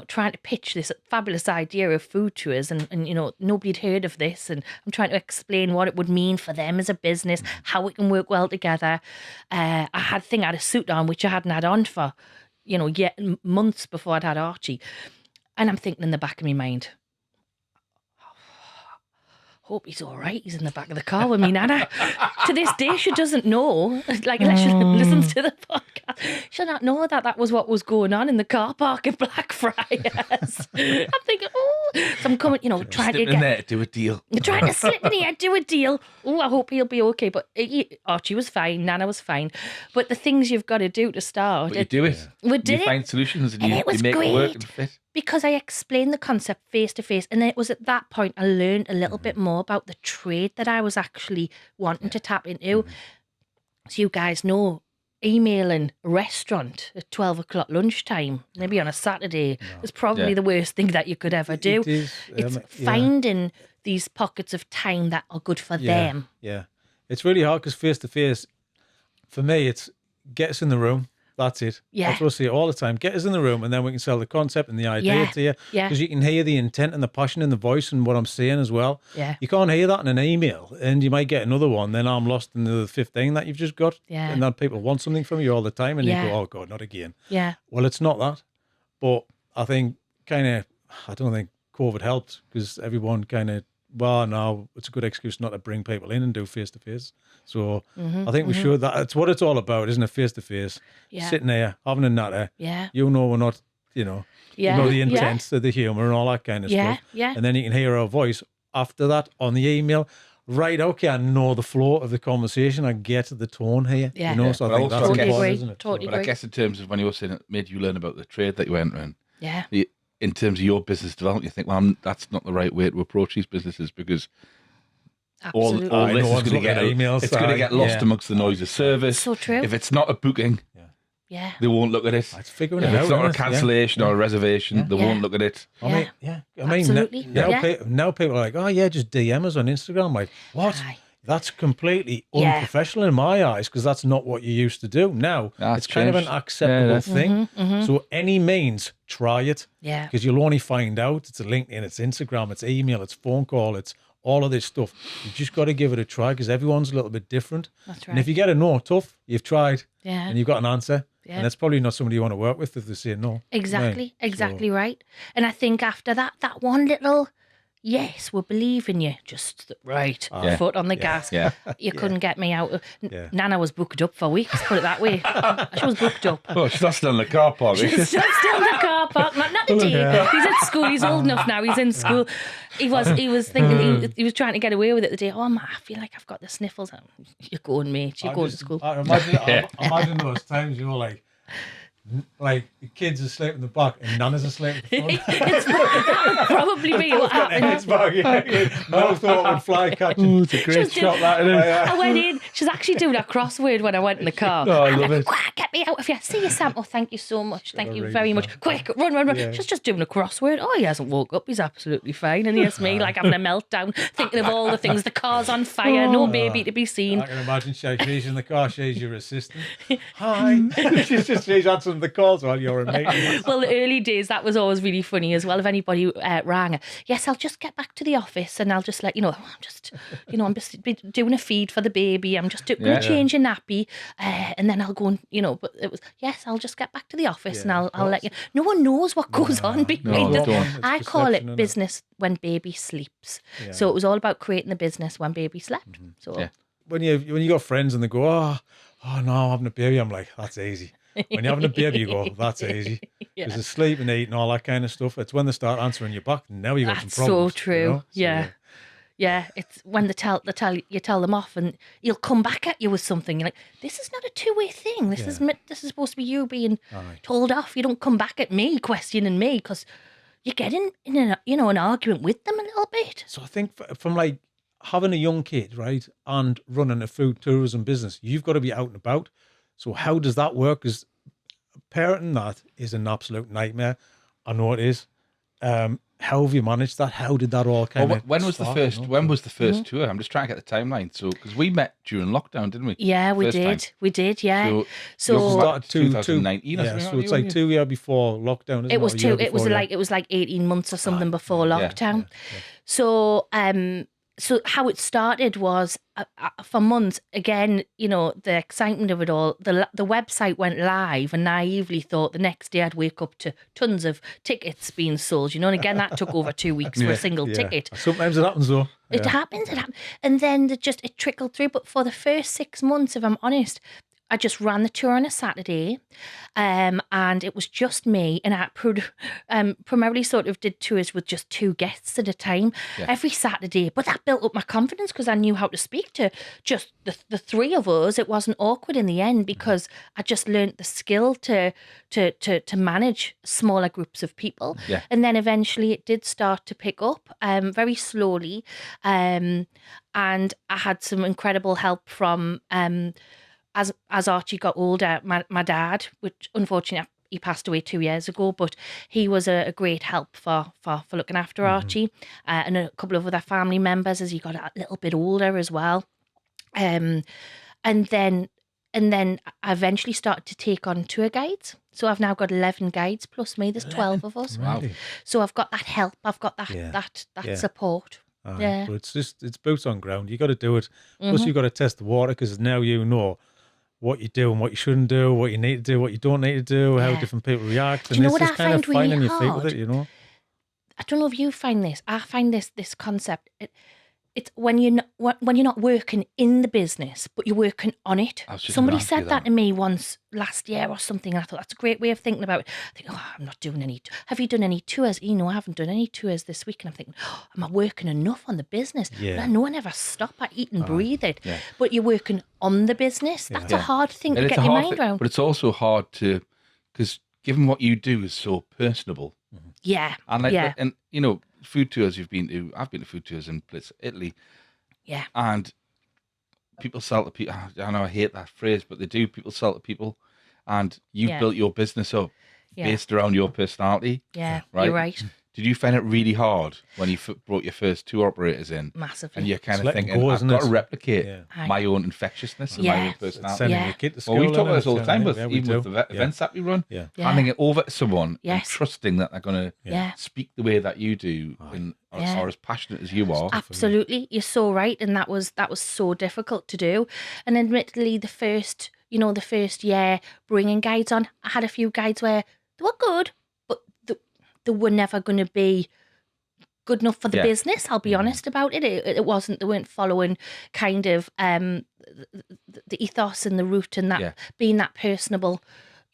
trying to pitch this fabulous idea of food tours and nobody'd heard of this. And I'm trying to explain what it would mean for them as a business, how we can work well together. I had a suit on, which I hadn't had on for, yet months before I'd had Archie. And I'm thinking in the back of my mind, hope he's all right. He's in the back of the car with me, Nana. To this day, she doesn't know, unless she listens to the podcast, she'll not know that was what was going on in the car park at Blackfriars. I'm thinking, so I'm coming, trying to in there, do a deal. Trying to slip in here, do a deal. I hope he'll be okay. But Archie was fine, Nana was fine. But the things you've got to do to start. But you do it. We did you it. find solutions and And you it was make great. it work and fit. Because I explained the concept face to face. And then it was at that point I learned a little bit more about the trade that I was actually wanting to tap into. So you guys know, emailing a restaurant at 12 o'clock lunchtime, maybe on a Saturday, is probably the worst thing that you could ever do. It is. It's finding these pockets of time that are good for them. Yeah. It's really hard because face to face, for me, it's get us in the room. That's it. Yeah. That's what I say all the time. Get us in the room and then we can sell the concept and the idea to you. Yeah. Because you can hear the intent and the passion in the voice and what I'm saying as well. Yeah. You can't hear that in an email and you might get another one. Then I'm lost in the 15 that you've just got. Yeah. And then people want something from you all the time and Yeah. you go, oh God, not again. Yeah. Well, it's not that. But I think I don't think COVID helped because everyone no, it's a good excuse not to bring people in and do face to face. So I think we should. That's what it's all about, isn't it? Face to face, sitting there having a natter. Yeah. We're not, you know the intent, the humour, and all that kind of stuff. Yeah. And then you can hear our voice after that on the email. Right, okay, I know the flow of the conversation. I get the tone here. Yeah. So I But think also that's I guess- important, isn't it? Totally But I guess in terms of when you were saying it made you learn about the trade that you went in, Yeah. in terms of your business development, you think, well, that's not the right way to approach these businesses because all Absolutely. this no is one's going to looking get at emails, it's going to get lost yeah. amongst the noise of service. So true. If it's not a booking, Yeah. they won't look at it. It's figuring If it out. it's not a isn't it? cancellation or a reservation, they won't look at it. I mean, I mean, Absolutely. now, Yeah. now people are like, oh yeah, just DM us on Instagram. I'm like, what? Aye. That's completely Yeah. unprofessional in my eyes because that's not what you used to do. Now That's it's kind of an changed. acceptable Yeah, thing. So any means, try it Yeah. because you'll only find out. It's a LinkedIn, it's Instagram, it's email, it's phone call, it's all of this stuff. You just got to give it a try because everyone's a little bit different. That's And if right. you get a no, tough, you've tried Yeah. and you've got an answer. Yeah. And that's probably not somebody you want to work with if they say no. Exactly. Right. Exactly right. And I think after that one little yes, we'll believe in you. Just right foot on the gas. Yeah. You couldn't get me out. Yeah. Nana was booked up for weeks, put it that way. She was booked up. Oh, she's not still in the car park. She's still in the car park. Not the day. He's at school. He's old enough now. He's in school. He was thinking he was trying to get away with it the day. Oh, ma, I feel like I've got the sniffles. You're going, mate. You're going to school. I imagine those times you're like the kids are asleep in the back and Nana's asleep in the front. That would probably be what happened. It's back, no thought would fly catching. It's a great Just shot, that, isn't it? I went in. She's actually doing a crossword when I went in the car. Oh, I love it. Quick, get me out of here. See you, Sam. Oh, thank you so much. Thank you really very much. Quick, run. Yeah. She's just doing a crossword. Oh, he hasn't woke up. He's absolutely fine. And here's me, like having a meltdown, thinking of all the things. The car's on fire. No baby to be seen. I can imagine she's in the car, she's your assistant. Hi. she's answering the calls while you're a mate. Well, the early days, that was always really funny as well. If anybody rang, yes, I'll just get back to the office and I'll just let you know. I'm just doing a feed for the baby. I'm just going to change your nappy, and then I'll go and But it was yes, I'll just get back to the office and I'll let you. No one knows what goes on behind they it. don't. It's I call perception, it innit? business when baby sleeps. Yeah. So it was all about creating the business when baby slept. So Yeah. When you got friends and they go, oh no, I'm having a baby, I'm like, that's easy. When you're having a baby, you go, that's easy. Because they sleep and eat and all that kind of stuff. It's when they start answering you back, now you got That's some so problems. true. Yeah. Yeah, it's when you tell them off, and you'll come back at you with something. You're like, this is not a two-way thing. This is supposed to be you being told off. You don't come back at me questioning me because you get in an argument with them a little bit. So I think from like having a young kid, right, and running a food tourism business, you've got to be out and about. So how does that work? Because parenting that is an absolute nightmare. I know it is. How have you managed that? How did that all kind of? When was the first tour? I'm just trying to get the timeline. So because we met during lockdown, didn't we? Yeah, we did. Yeah. So So 2019. Yeah, so it's like 2 years before lockdown. Isn't it was two. It was like 18 months or something before lockdown. So so how it started was for months, again, the excitement of it all, the website went live and naively thought the next day I'd wake up to tons of tickets being sold, and again, that took over 2 weeks for a single ticket. Sometimes it happens though. It happens. And then it trickled through. But for the first 6 months, if I'm honest, I just ran the tour on a Saturday, and it was just me, and I primarily sort of did tours with just 2 guests at a time every Saturday. But that built up my confidence because I knew how to speak to just the 3 of us. It wasn't awkward in the end because I just learnt the skill to manage smaller groups of people. Yeah. And then eventually it did start to pick up very slowly, and I had some incredible help from. As Archie got older, my dad, which unfortunately he passed away 2 years ago, but he was a great help for looking after Archie, and a couple of other family members as he got a little bit older as well. And then I eventually started to take on tour guides. So I've now got 11 guides plus me. There's 12 of us. Wow. So I've got that help. I've got that support. But it's boots on ground. You got to do it. Plus, you got to test the water because now you know what you do and what you shouldn't do, what you need to do, what you don't need to do, how different people react. Do you know it's what just I kind find of finding really your feet with hard? it, I don't know if you find this. I find this concept. It's when you're not working in the business, but you're working on it. Somebody said that to me once last year or something. And I thought that's a great way of thinking about it. I think, I'm not doing any. Have you done any tours? I haven't done any tours this week. And I'm thinking, am I working enough on the business? Yeah. But I know I never stop. I eat and breathe it. Yeah. But you're working on the business. That's a hard thing to get your mind around. But it's also hard because given what you do is so personable. Yeah. And food tours I've been to food tours in Italy. Yeah. And people sell to people. I know I hate that phrase, but they do. People sell to people, and you've built your business up based around your personality. Yeah, right? You're right. Did you find it really hard when you brought your first tour operators in? Massively. And you're kind of thinking, I've got to replicate my own infectiousness and my own personality. Sending your kid to school. Well, we talk about this all the time, even with the events that we run. Handing it over to someone and trusting that they're going to speak the way that you do or as passionate as you are. Absolutely. You're so right. And that was so difficult to do. And admittedly, the first year bringing guides on, I had a few guides where they were good, but they were never going to be good enough for the business. I'll be honest about it. It wasn't. They weren't following kind of the ethos and the route and that being that personable.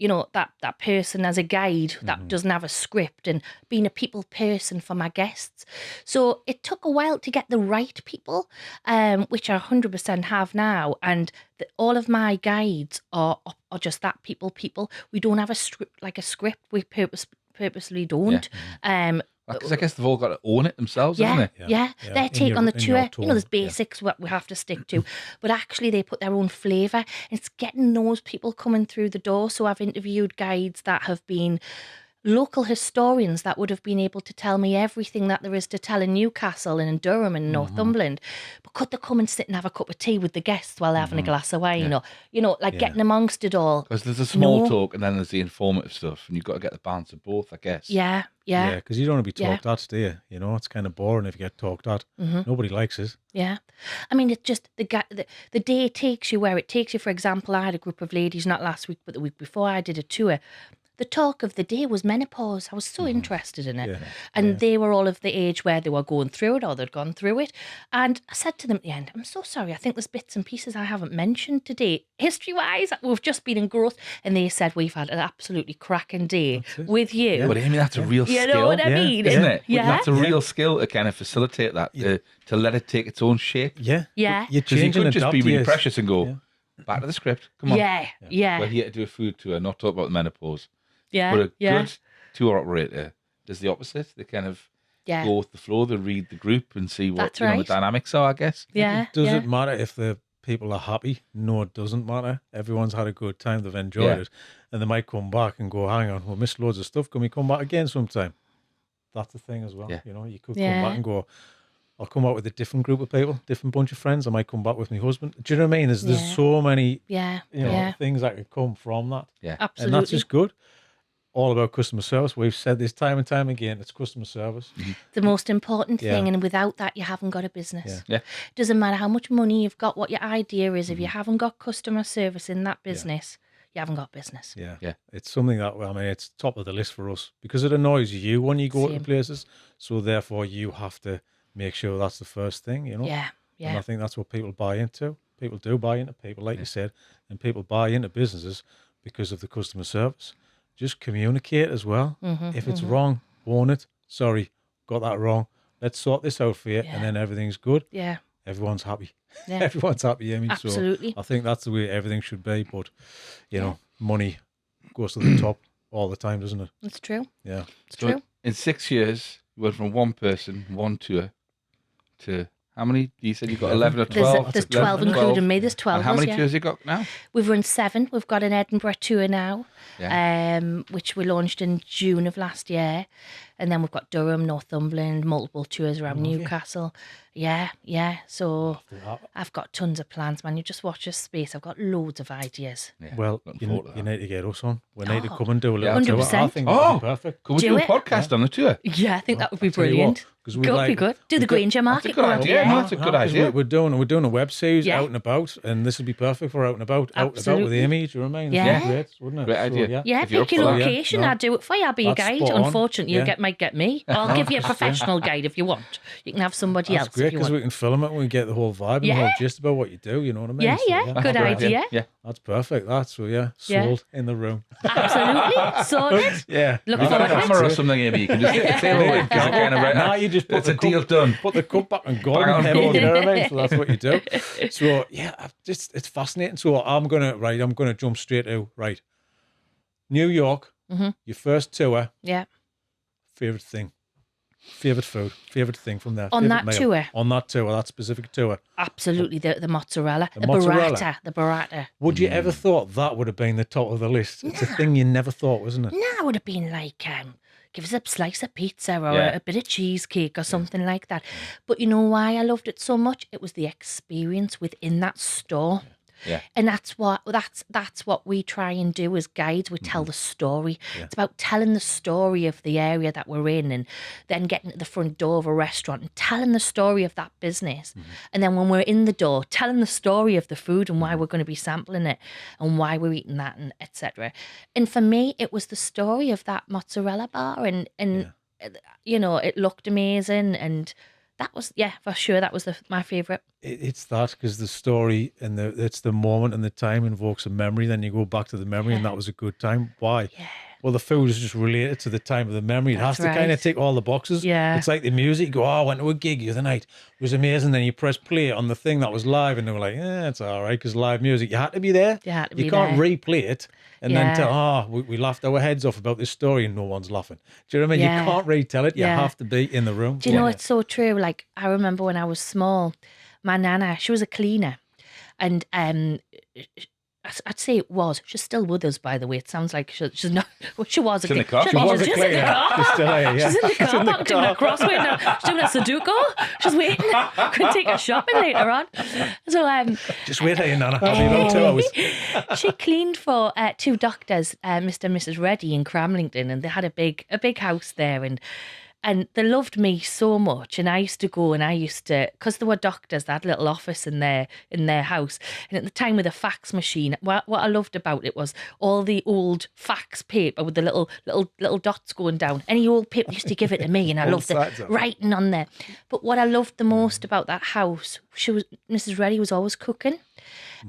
That person as a guide that doesn't have a script and being a people person for my guests. So it took a while to get the right people, which I 100% have now. And all of my guides are just that people. We don't have a script. We purposely don't. Because I guess they've all got to own it themselves, haven't they? Yeah. Their take on the tour, there's basics what we have to stick to, but actually they put their own flavour. It's getting those people coming through the door. So I've interviewed guides that have been local historians that would have been able to tell me everything that there is to tell in Newcastle and in Durham and Northumberland. But could they come and sit and have a cup of tea with the guests while they're having a glass of wine or, getting amongst it all? Because there's the small talk and then there's the informative stuff and you've got to get the balance of both, I guess. Yeah. Yeah, because you don't want to be talked at, do you? It's kind of boring if you get talked at. Nobody likes it. Yeah. I mean, it's just the day takes you where it takes you. For example, I had a group of ladies, not last week, but the week before I did a tour. the talk of the day was menopause. I was so interested in it. Yeah. And they were all of the age where they were going through it or they'd gone through it. And I said to them at the end, I'm so sorry, I think there's bits and pieces I haven't mentioned today. History-wise, we've just been engrossed. And they said, we've had an absolutely cracking day with you. But Amy, that's a real skill. You know what I mean? Isn't it? Yeah. That's a real skill to kind of facilitate that, to let it take its own shape. Yeah. Yeah. You're Because you changing could just be really yes. precious and go, back to the script. Come on. Yeah. We're here to do a food tour, not talk about the menopause. Yeah. But a yeah. good tour operator does the opposite. They kind of Yeah. go with the flow. They read the group and see what That's the right. dynamics are, I guess. Yeah. It doesn't yeah. matter if the people are happy. No, it doesn't matter. Everyone's had a good time. They've enjoyed it. And they might come back and go, hang on, we missed loads of stuff. Can we come back again sometime? That's the thing as well. Yeah. You know, you could Yeah. come back and go, I'll come out with a different group of people, different bunch of friends. I might come back with my husband. Do you know what I mean? There's Yeah. so many Yeah. you know, yeah. things that could come from that. Yeah. Absolutely. And that's just good. All about customer service. We've said this time and time again. It's customer service. the most important Yeah. thing, and without that you haven't got a business. Yeah. Doesn't matter how much money you've got, what your idea is, if you haven't got customer service in that business, you haven't got business. Yeah. Yeah. It's something that, I mean, it's top of the list for us because it annoys you when you go to Same. places. So therefore you have to make sure that's the first thing, you know? Yeah. And I Yeah. think that's what people buy into. People do buy into people, like you said, and people buy into businesses because of the customer service. Just communicate as well. If it's wrong, own it. Sorry, got that wrong. Let's sort this out for you, Yeah. and then everything's good. Yeah. Everyone's happy. Yeah. Everyone's happy, Amy. Absolutely. So I think that's the way everything should be. But, you know, money goes to the top all the time, doesn't it? It's true. Yeah. It's So true. in 6 years, you went from one person, one tour, to how many? You said you've got 11 or 12? There's 12 including me. There's 12 And how of us, many yeah. tours you got now? We've run 7. We've got an Edinburgh tour now, Yeah. which we launched in June of last year. And then we've got Durham, Northumberland, multiple tours around Newcastle. Yeah, yeah. So I've got tons of plans, man. You just watch this space. I've got loads of ideas. Yeah. Well, Looking you forward to that. need to get us on. We need to Oh, come and do a little tour. 100%. I think that'd be perfect. Could we Do do a it. podcast on the tour? Yeah, I think that would be Tell you what, brilliant. 'cause Could we'd be like- good. Do the we've got- Granger Market. That's a good go around idea. here. That's a good 'cause idea. We're doing a web series Yeah. out and about, and this would be perfect for out and about. Out and about with Absolutely. Amy. Do you know what I mean? Yeah. That'd be great, wouldn't it? Great idea. yeah. Yeah, If you're pick up your for that. location. Yeah, no. I'll do it for you. I'll be your That's guide. spot on. Unfortunately, Yeah. might get me. I'll give you a professional guide if you want. You can have somebody That's else great if you because we want. can film it and we get the whole vibe and the whole Yeah. gist about what you do. You know what I mean? Yeah, So, yeah. Good Great idea. Yeah. That's perfect. That's so yeah, Yeah. sold in the room. Absolutely. Sorted. Yeah. Look You've got a forward to hammer or it. something, Amy. You can just tail away. Kind of right Now now. you just put It's the a deal done. Put the cup back and go Bang on on. board. You know what I mean? So that's what you do. So yeah, it's fascinating. So I'm gonna jump straight to New York. Your first tour. Yeah. Favorite thing. Favorite food. Favorite thing from there. On Favourite that meal. tour? On that tour. That specific tour. Absolutely. The mozzarella. The mozzarella. burrata. The burrata. Would you ever thought that would have been the top of the list? It's a thing you never thought, wasn't it? No, it would have been like, give us a slice of pizza or Yeah. a bit of cheesecake or something like that. But you know why I loved it so much? It was the experience within that store. Yeah. And that's what we try and do as guides. We tell the story. It's about telling the story of the area that we're in, and then getting to the front door of a restaurant and telling the story of that business. And then when we're in the door, telling the story of the food and why we're going to be sampling it and why we're eating that, and etc. And for me, it was the story of that mozzarella bar, and you know, it looked amazing, and that was, for sure, that was my favourite. It's that because the story and it's the moment and the time invokes a memory. Then you go back to the memory, and that was a good time. Why? Yeah. Well, the food is just related to the time of the memory. It has That's to kind of right. tick all the boxes. Yeah. It's like the music. You go, I went to a gig the other night. It was amazing. Then you press play on the thing that was live, and they were like, it's all right because live music. You had to be there. You had to You be can't there. replay it and then tell, we laughed our heads off about this story and no one's laughing. Do you know what I mean? Yeah. You can't retell it. You Yeah. have to be in the room. Do you know, it's so true. Like, I remember when I was small, my nana, she was a cleaner, and I'd say it was. She's still with us, by the way. It sounds like she's not. Well, she was a in the cleaner. car. She was a She's in the cleaner. car. She's still here, yeah. She's in the car park doing a crossword now. She's doing a Sudoku. She's waiting. Could take her shopping later on. So Just wait here, Nana. I'll be about 2 hours. she cleaned for 2 doctors, Mr. and Mrs. Reddy in Cramlington, and they had a big house there. And And they loved me so much. And I used to go and because there were doctors, they had a little office in their house. And at the time with a fax machine, what I loved about it was all the old fax paper with the little dots going down. Any old paper used to give it to me, and I loved the writing on there. But what I loved the most about that house, Mrs. Reddy was always cooking.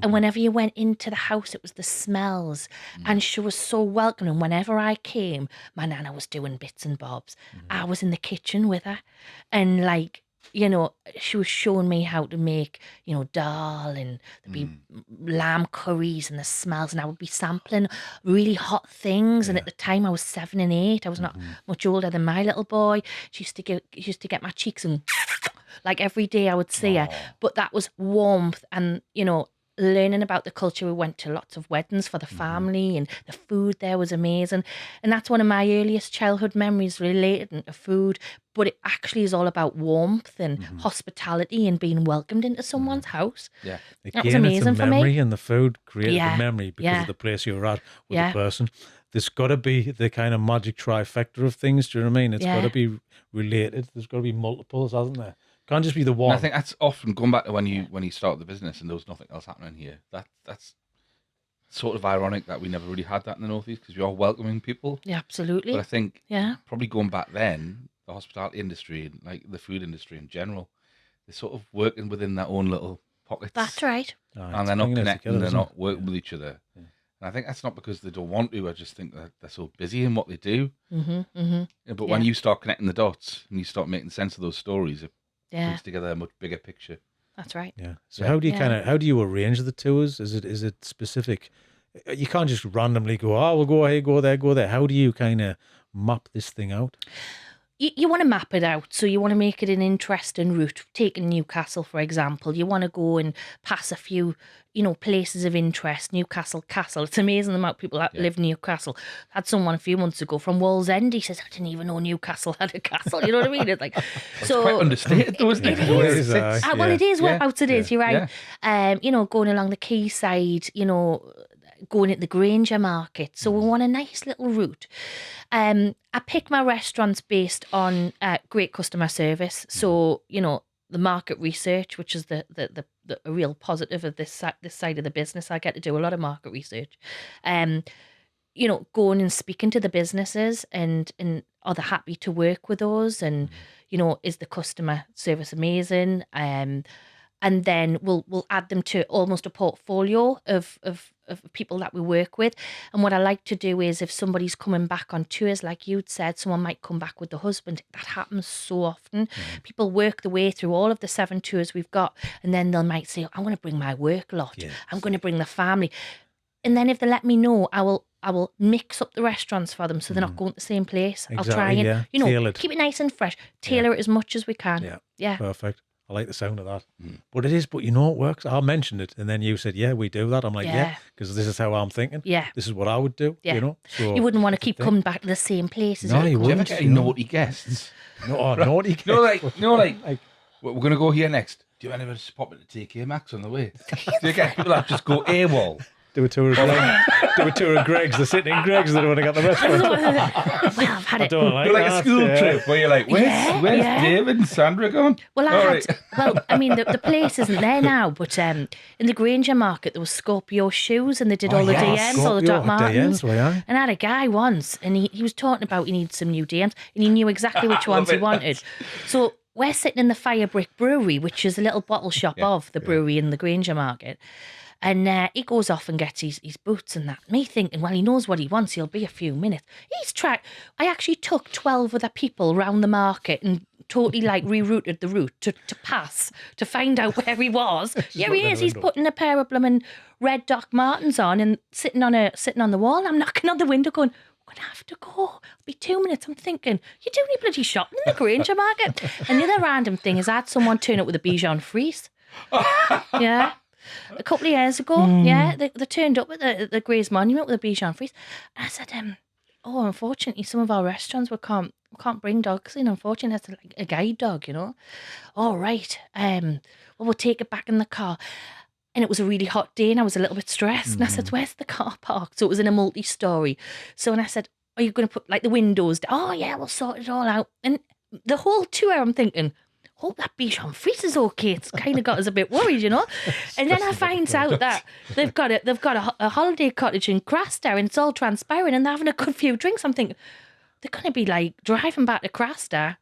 And whenever you went into the house, it was the smells. And she was so welcoming. Whenever I came, my nana was doing bits and bobs. I was in the kitchen with her. And like, she was showing me how to make, dal, and there'd be lamb curries and the smells. And I would be sampling really hot things. And at the time I was 7 and 8. I was not much older than my little boy. She used to get my cheeks, and like every day I would see her. But that was warmth and, learning about the culture. We went to lots of weddings for the family, and the food there was amazing. And that's one of my earliest childhood memories related to food. But it actually is all about warmth and hospitality and being welcomed into someone's house. Yeah. That was amazing it's a for me. memory, and the food created the memory because of the place you were at with the person. There's got to be the kind of magic trifecta of things. Do you know what I mean? It's got to be related. There's got to be multiples, hasn't there? Can't just be the one. And I think that's often going back to when you started the business and there was nothing else happening here. That's sort of ironic that we never really had that in the Northeast, because we are welcoming people. Yeah, absolutely. But I think probably going back then, the hospitality industry and like the food industry in general, they're sort of working within their own little pockets. That's right. And they're not connecting, they're not working with each other. Yeah. And I think that's not because they don't want to. I just think that they're so busy in what they do. But when you start connecting the dots and you start making sense of those stories, it puts together a much bigger picture. That's right. Yeah. So how do you how do you arrange the tours? Is it specific? You can't just randomly go, we'll go here, go there, go there. How do you kind of map this thing out? You want to map it out, so you want to make it an interesting route. Taking Newcastle, for example, you want to go and pass a few, places of interest. Newcastle Castle. It's amazing the amount of people that live in Newcastle. I had someone a few months ago from Wallsend. He says, I didn't even know Newcastle had a castle. You know what I mean? It's like, so quite understated, though, isn't it? It is. Well, it is. Whereabouts it is. You're right. Yeah. Going along the quayside. Going at the Granger market. So we want a nice little route. I pick my restaurants based on great customer service. So, the market research, which is the a real positive of this side of the business. I get to do a lot of market research. Going and speaking to the businesses and are they happy to work with us? And, is the customer service amazing? And then we'll add them to almost a portfolio of people that we work with. And what I like to do is, if somebody's coming back on tours, like you'd said, someone might come back with the husband. That happens so often. People work the way through all of the 7 tours we've got, and then they might say, I want to bring my work lot. Yes. I'm going to bring the family. And then if they let me know, I will mix up the restaurants for them so they're not going to the same place. Exactly, I'll try and, keep it nice and fresh. Tailor it as much as we can. Yeah. Perfect. I like the sound of that. But it works. I mentioned it, and then you said, we do that. I'm like, because this is how I'm thinking. Yeah. This is what I would do, So you wouldn't want to keep coming back to the same places. No, you wouldn't. Do you ever get any naughty guests? Naughty guests. Like, we're going to go here next. Do you ever just pop into TK Maxx on the way? Do you get people that just go AWOL? Do a tour of Greg's. They're sitting in Greg's. They don't want to get the restaurant. Well, I've had it. I don't like like a school trip where you're like, where's David and Sandra gone? Well, the place isn't there now, but in the Granger market there was Scorpio shoes, and they did all the DMs, all the Doc Martens. And I had a guy once, and he was talking about he needs some new DMs, and he knew exactly which ones he wanted. So we're sitting in the Fire Brick Brewery, which is a little bottle shop of the brewery in the Granger market. And he goes off and gets his boots and that. Me thinking, well, he knows what he wants. He'll be a few minutes. I actually took 12 other people round the market and totally rerouted the route to pass, to find out where he was. Here he is. He's putting a pair of blooming red Doc Martens on and sitting on the wall. I'm knocking on the window going, I'm going to have to go. It'll be 2 minutes. I'm thinking, you do any bloody shopping in the Granger market? And the other random thing is I had someone turn up with a Bichon Frise. Yeah. A couple of years ago, they turned up at the Grays Monument with a Bichon Frise. And I said, unfortunately, some of our restaurants we can't bring dogs in. Unfortunately, that's like a guide dog, All right. We'll take it back in the car. And it was a really hot day and I was a little bit stressed. And I said, where's the car park? So it was in a multi-story. So when I said, are you going to put the windows down? Oh, yeah, we'll sort it all out. And the whole tour, I'm thinking, hope that Bichon Frise is okay. It's kind of got us a bit worried, you know. And then I find out that they've got a holiday cottage in Craster, and it's all transpiring, and they're having a good few drinks. I'm thinking they're going to be like driving back to Craster,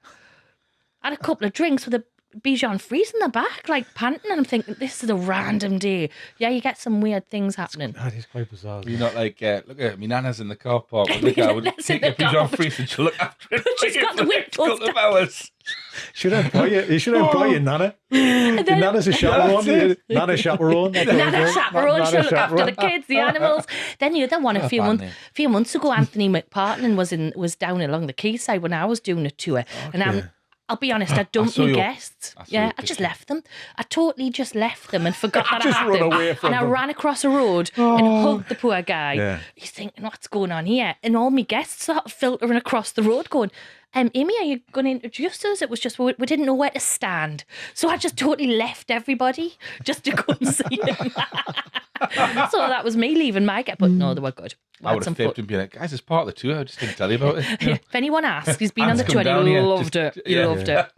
had a couple of drinks with a Bichon Frise in the back, like panting, and I'm thinking, this is a random day. Yeah, you get some weird things happening. That is quite bizarre. You're not like, look at me, Nana's in the car park. Look, I would take a Bichon Frise and she'll look after it. She's got the windows couple of hours. Should employ you. You should employ your Nana. Nana's a chaperone. Nana chaperone. Nana chaperone. She'll look after the kids, the animals. Then the other one, a few months ago, Anthony McPartland was down along the quayside when I was doing a tour, and I'll be honest, I dumped my guests. I just left them. I totally just left them and forgot that I had them. And I ran across a road and hugged the poor guy. Yeah. He's thinking, what's going on here? And all my guests sort of filtering across the road going, Amy, are you going to introduce us? It was just, we didn't know where to stand. So I just totally left everybody just to go and see him. So that was me leaving my get, but no, they were good. I would have flipped and be like, guys, it's part of the tour. I just didn't tell you about it. Yeah. If anyone asks, he's been on the tour. He loved it. He loved it.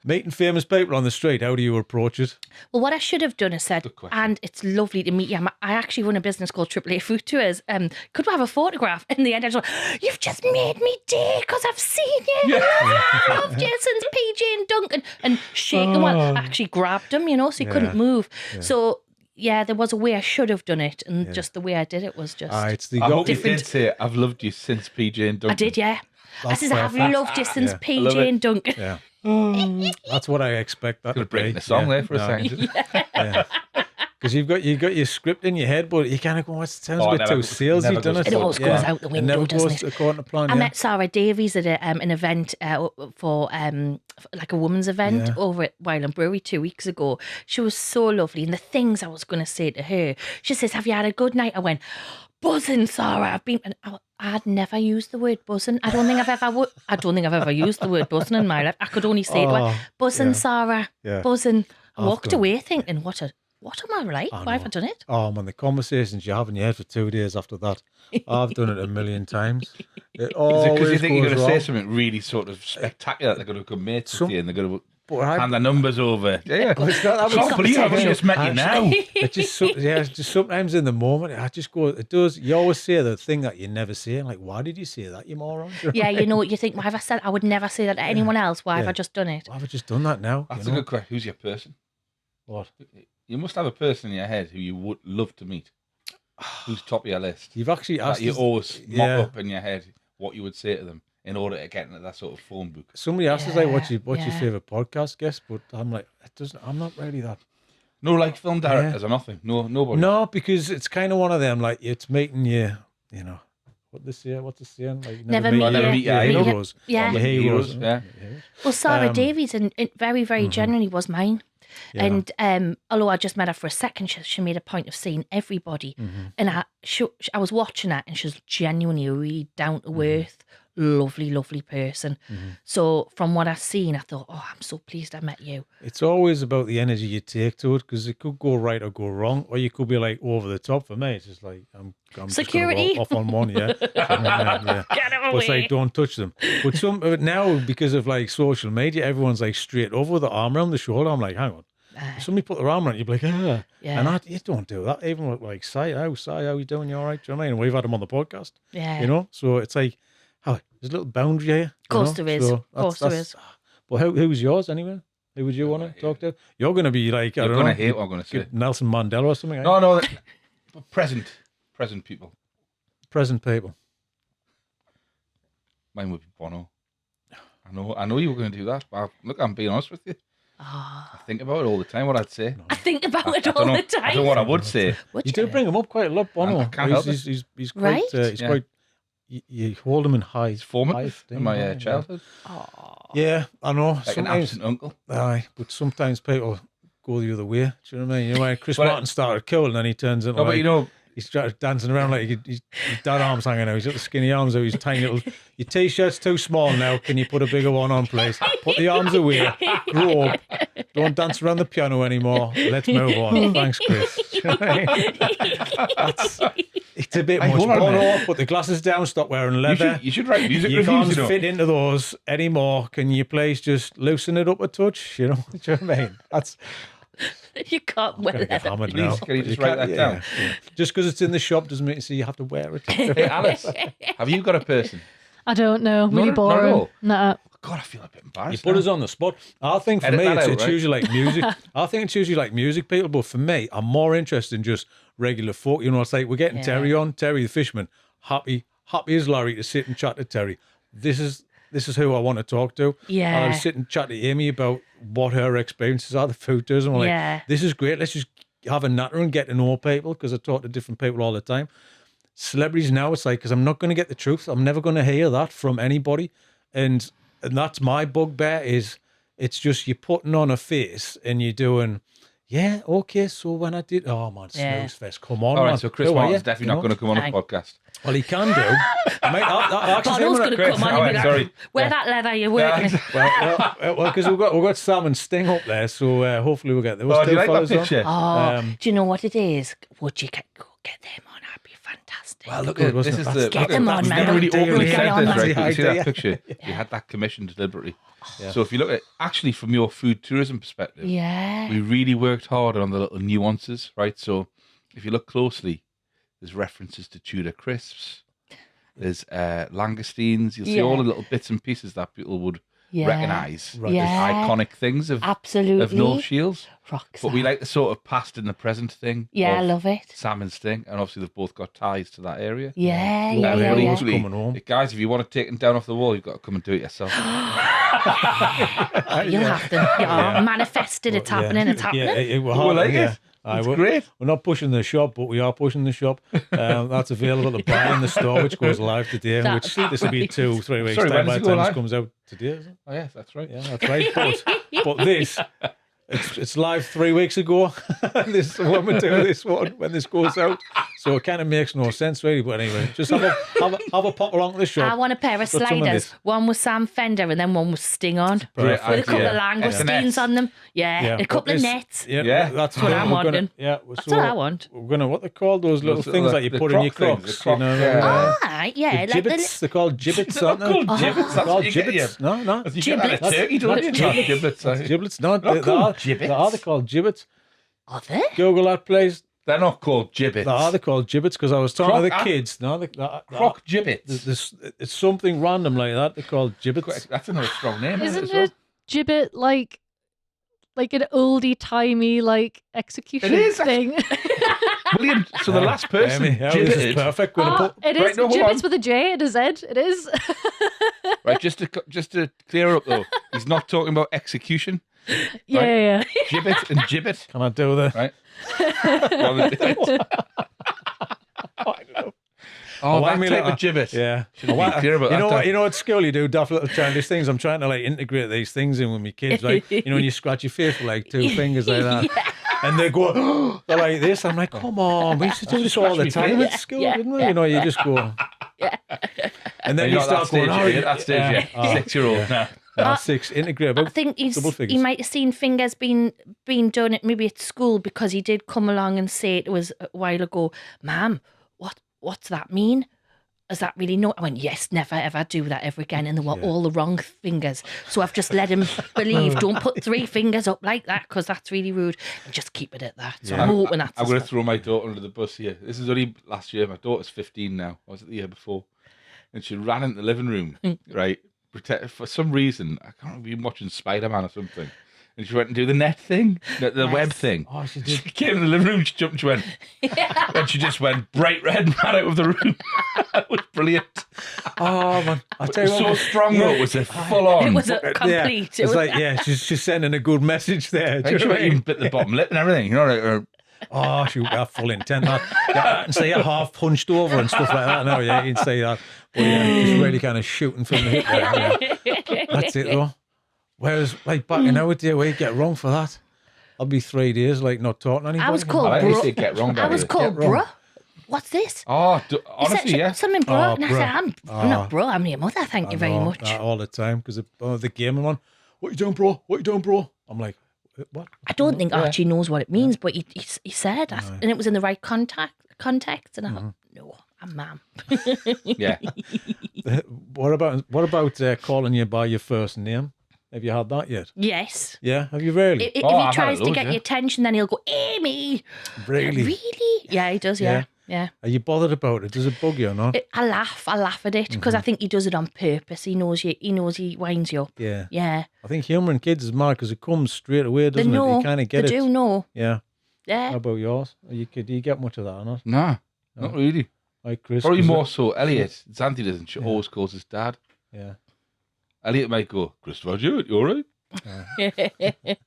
Meeting famous people on the street, how do you approach it? Well, what I should have done is said, and it's lovely to meet you. I actually run a business called AAA Food Tours. Could we have a photograph? In the end, I just went, you've just made me day because I've seen you. I loved you since PJ and Duncan. And shaking. Well, I actually grabbed him, you know, so he couldn't move. Yeah. So, yeah, there was a way I should have done it, and just the way I did it was just I hope you did say, I've loved you since PJ and Duncan. I did, yeah. I said, I've loved you since PJ and Duncan. Yeah. That's what I expect. That could have breaking the song there for a second. Because you've got your script in your head, but you kind of go, it sounds a bit too salesy, doesn't it? It always goes out the window, doesn't it? According to plan. I met Sarah Davies at an event for like a women's event over at Wyland Brewery 2 weeks ago. She was so lovely, and the things I was going to say to her, she says, "Have you had a good night?" I went, "Buzzing, Sarah. I'd never used the word buzzing. I don't think I've ever used the word buzzing in my life. I could only say it like buzzing, Sarah, buzzing." I walked away thinking, what am I like? Why have I done it? Oh man, the conversations you have in your head for 2 days after that. I've done it a million times. It always because you think you're going to wrong. say something really sort of spectacular? They're going to come mates with you, and they're going to hand the numbers over. Yeah, I can't believe I've just met you now. It just sometimes in the moment, I just go. It does. You always say the thing that you never say. Like, why did you say that, you moron? Yeah, you know what you think. Why have I said? I would never say that to anyone else. Why have I just done it? Why have I just done that now? That's a good question. Who's your person? What? You must have a person in your head who you would love to meet. Who's top of your list? You've actually asked. You always mock up in your head what you would say to them in order to get into that sort of phone book. Somebody asked us like, what's your favourite podcast guest? But I'm like, I'm not really that. No, like film directors or nothing. No, nobody. No, because it's kind of one of them. Like it's meeting you. You know what's the saying? Like never meet your heroes. Yeah, your heroes. Yeah. Well, Sarah Davies, and very, very genuinely was mine. Yeah. And although I just met her for a second, she made a point of seeing everybody. And I was watching her, and she was genuinely a really down to earth, lovely, lovely person. So from what I've seen, I thought, oh, I'm so pleased I met you. It's always about the energy you take to it, because it could go right or go wrong, or you could be like over the top. For me, it's just like I'm security just off on one, yeah. Get away. But it's like, don't touch them. But now, because of like social media, everyone's like straight over with the arm around the shoulder. I'm like, hang on. If somebody put their arm around you, you'd be like, and you don't do that. Even with like, Si, how you doing? You all right? Do you know what I mean? We've had him on the podcast. Yeah. You know, so it's like, there's a little boundary here. Of course there is. So there is. But who's yours anyway? Who would you want to talk to? You're going to be like, you're going to hate what I'm going to say. Nelson Mandela or something. No, present people. Present people. Mine would be Bono. I know you were going to do that, but look, I'm being honest with you. I think about it all the time, what I'd say. I think about it all the time. I don't know what I would say. You do bring him up quite a lot, Bono. I can't help it. He's quite, he's quite, you hold him in high. He's formative in my childhood. Yeah, I know. Like an absent uncle. Aye, but sometimes people go the other way. Do you know what I mean? You know, when Chris Martin started cool, and then he turns into. No, but you know, He's dancing around like his dad arms hanging out. He's got the skinny arms out. He's tiny little. Your t-shirt's too small now. Can you put a bigger one on, please? Put the arms away. Grow up. Don't dance around the piano anymore. Let's move on. Thanks, Chris. It's a bit much. Put the glasses down. Stop wearing leather. You should write music You reviews. can't fit into those anymore. Can you please just loosen it up a touch? You know what I mean? That's. You can't wear that. Hammered now. Can you just write that down? Yeah. Just because it's in the shop doesn't mean you have to wear it. Hey, Alice, have you got a person? I don't know. Really Not at boring. all? Nah. God, I feel a bit embarrassed. You put now. us on the spot. I think for Edit me, that it's, out, it's right? usually like music. I think it's usually like music people, but for me, I'm more interested in just regular folk. You know, it's like we're getting Terry on, Terry the Fisherman. Happy as Larry to sit and chat to Terry. This is who I want to talk to. Yeah. And I was sitting and chat to Amy about what her experiences are, the food tourism. I'm like, this is great. Let's just have a natter and get to know people, because I talk to different people all the time. Celebrities now, it's like, because I'm not going to get the truth. I'm never going to hear that from anybody. And that's my bugbear, is it's just you're putting on a face and you're doing, yeah, okay, so when I did, oh man, snooze fest, come on. All right, man. so Chris Who are Martin's you? definitely You not going to come on a Hang. podcast. Well, he can do. I mean, I actually Bono's going to Chris, come on all and be right, like, sorry. wear that leather, you're working. well, because we've got Sam and Sting up there, so hopefully we'll get those Oh, do two you like that fellas on. picture? Oh, do you know what it is? Would you go get them on? That'd be fantastic. Well, look Good, at this. wasn't Is it? the Get look them at, on, we've man. never really Get openly on. said this, That's right? the But you see that idea. picture? You had that commissioned deliberately. So if you look at actually from your food tourism perspective, Yeah. we really worked hard on the little nuances, right? So if you look closely, there's references to Tudor crisps. There's langoustines. You'll see all the little bits and pieces that people would recognise Right. as iconic things of Absolutely. North Shields. Rocks But we out. like the sort of past and the present thing. Yeah, I of love it. Sam and Sting, and obviously they've both got ties to that area. Yeah, Look, yeah, yeah, everybody yeah. was coming home. Guys, if you want to take them down off the wall, you've got to come and do it yourself. You'll have to. Yeah, manifested. It's happening. It's happening. Yeah, we're We hard, like yeah. it. It's great. We're not pushing the shop, but we are pushing the shop. That's available to buy in the store, which goes live today. That's This will be 2-3 weeks Sorry, time when by does the it go time this live? comes out today. Is it? Oh, yes, that's right. Yeah, that's right. But this, it's live 3 weeks ago. This when we do this one, when this goes out, so it kind of makes no sense really. But anyway, just have a pop along to the shop. I want a pair of Got some of sliders. this. One with Sam Fender and then one with Sting on. Right, With a couple yeah. of Nets. langoustines on them. Yeah, Yeah, a but couple of this- nets. Yeah. that's what I'm we're gonna- wanting. Yeah, That's what I want. We're gonna what they call those little Those things little- that you the put in your croc things, crocs. the croc, You know, yeah. Oh, right, yeah. the Like gibbets. They're called gibbets, They're aren't they? called gibbets. They're That's what called you get gibbets. here. No. You get that at turkey, don't you? Not giblets. Giblets. No, They're not called gibbets. They're called gibbets. Are they? Google that, please. They're not called gibbets. They're called gibbets because I was talking to Croc- the kids. No, Croc gibbets. it's something random like that. They're called gibbets. That's another strong name, isn't Isn't it? a gibbet like an oldie timey like execution It is, thing? William, so the last person Amy, yeah, this is gibbeted. perfect. Gonna Oh, put- it is Right, no, hold gibbets on. with a J and a Z. It is. Right, just to clear up though, he's not talking about execution. Yeah, Right. yeah. Gibbet and gibbet, Can I do the? right? Oh, why that me type like of gibbet. Yeah. Shouldn't be clear about you that, know what? Dan. You know what school you do, daft little childish things. I'm trying to like integrate these things in with my kids. Like you know, when you scratch your face with like two fingers like that, and they go, oh, they're like this. I'm like, come on, we used to do this all the time at school, didn't we? You know, you just go, and then You're you not at start going, that stage, at that stage, yeah. 6-year-old now. 6 integrate. I About think double he figures. might have seen fingers being done at maybe at school, because he did come along and say it was a while ago, Ma'am, what's that mean? Is that really no? I went, yes, never ever do that ever again. And they were all the wrong fingers. So I've just let him believe, don't put 3 fingers up like that, because that's really rude. And just keep it at that. So I'm hoping that's I'm going to throw my daughter under the bus here. This is only last year. My daughter's 15 now. I was at the year before. And she ran into the living room, right? For some reason, I can't remember, watching Spider-Man or something. And she went and do the net thing, the web thing. Oh, she did. She came in the living room, she jumped, she went, and she just went bright red and ran out of the room. It was brilliant. Oh man, I It tell was you so what. strong though, it was a full on. it was a Yeah, complete. It it's was like she's sending a good message there. Do you She know what I mean? even bit the bottom lip and everything, you know, like, Oh, she got full intent. I can say you're half punched over and stuff like that. No, yeah, you can say that. But yeah, just really kind of shooting from the hip there. Yeah. That's it though. Whereas, like back in our day, where you get wrong for that, I'll be 3 days like not talking to anybody. I was called I bro. used to get wrong I was about it. called Get wrong. bruh. what's this? Oh, He honestly, said, yeah. Something, bro. Oh, and I bro. said, I'm not bro, I'm your mother, thank you very much. All the time, because the gaming one, what you doing, bro? What you doing, bro? I'm like, what? I don't think Archie knows what it means, but he said, Aye. and it was in the right context, and I thought, no, I'm ma'am. Yeah. What about calling you by your first name? Have you had that yet? Yes. Yeah, have you really? If Oh, he I've had tries it to loads, get yeah. your attention, then he'll go, Amy. Really? Really? Yeah, he does, yeah. Are you bothered about it? Does it bug you or not? I laugh at it because I think he does it on purpose. He knows he winds you up. Yeah. Yeah. I think humouring kids is mad because it comes straight away, They doesn't it? know. You kind of get they it. do know. Yeah. Yeah. How about yours? Do you get much of that or not? No, not really. Like Chris? Probably 'cause more so Elliot. Xanthi doesn't. She always calls his dad. Yeah. Elliot might go, Christopher, you all right?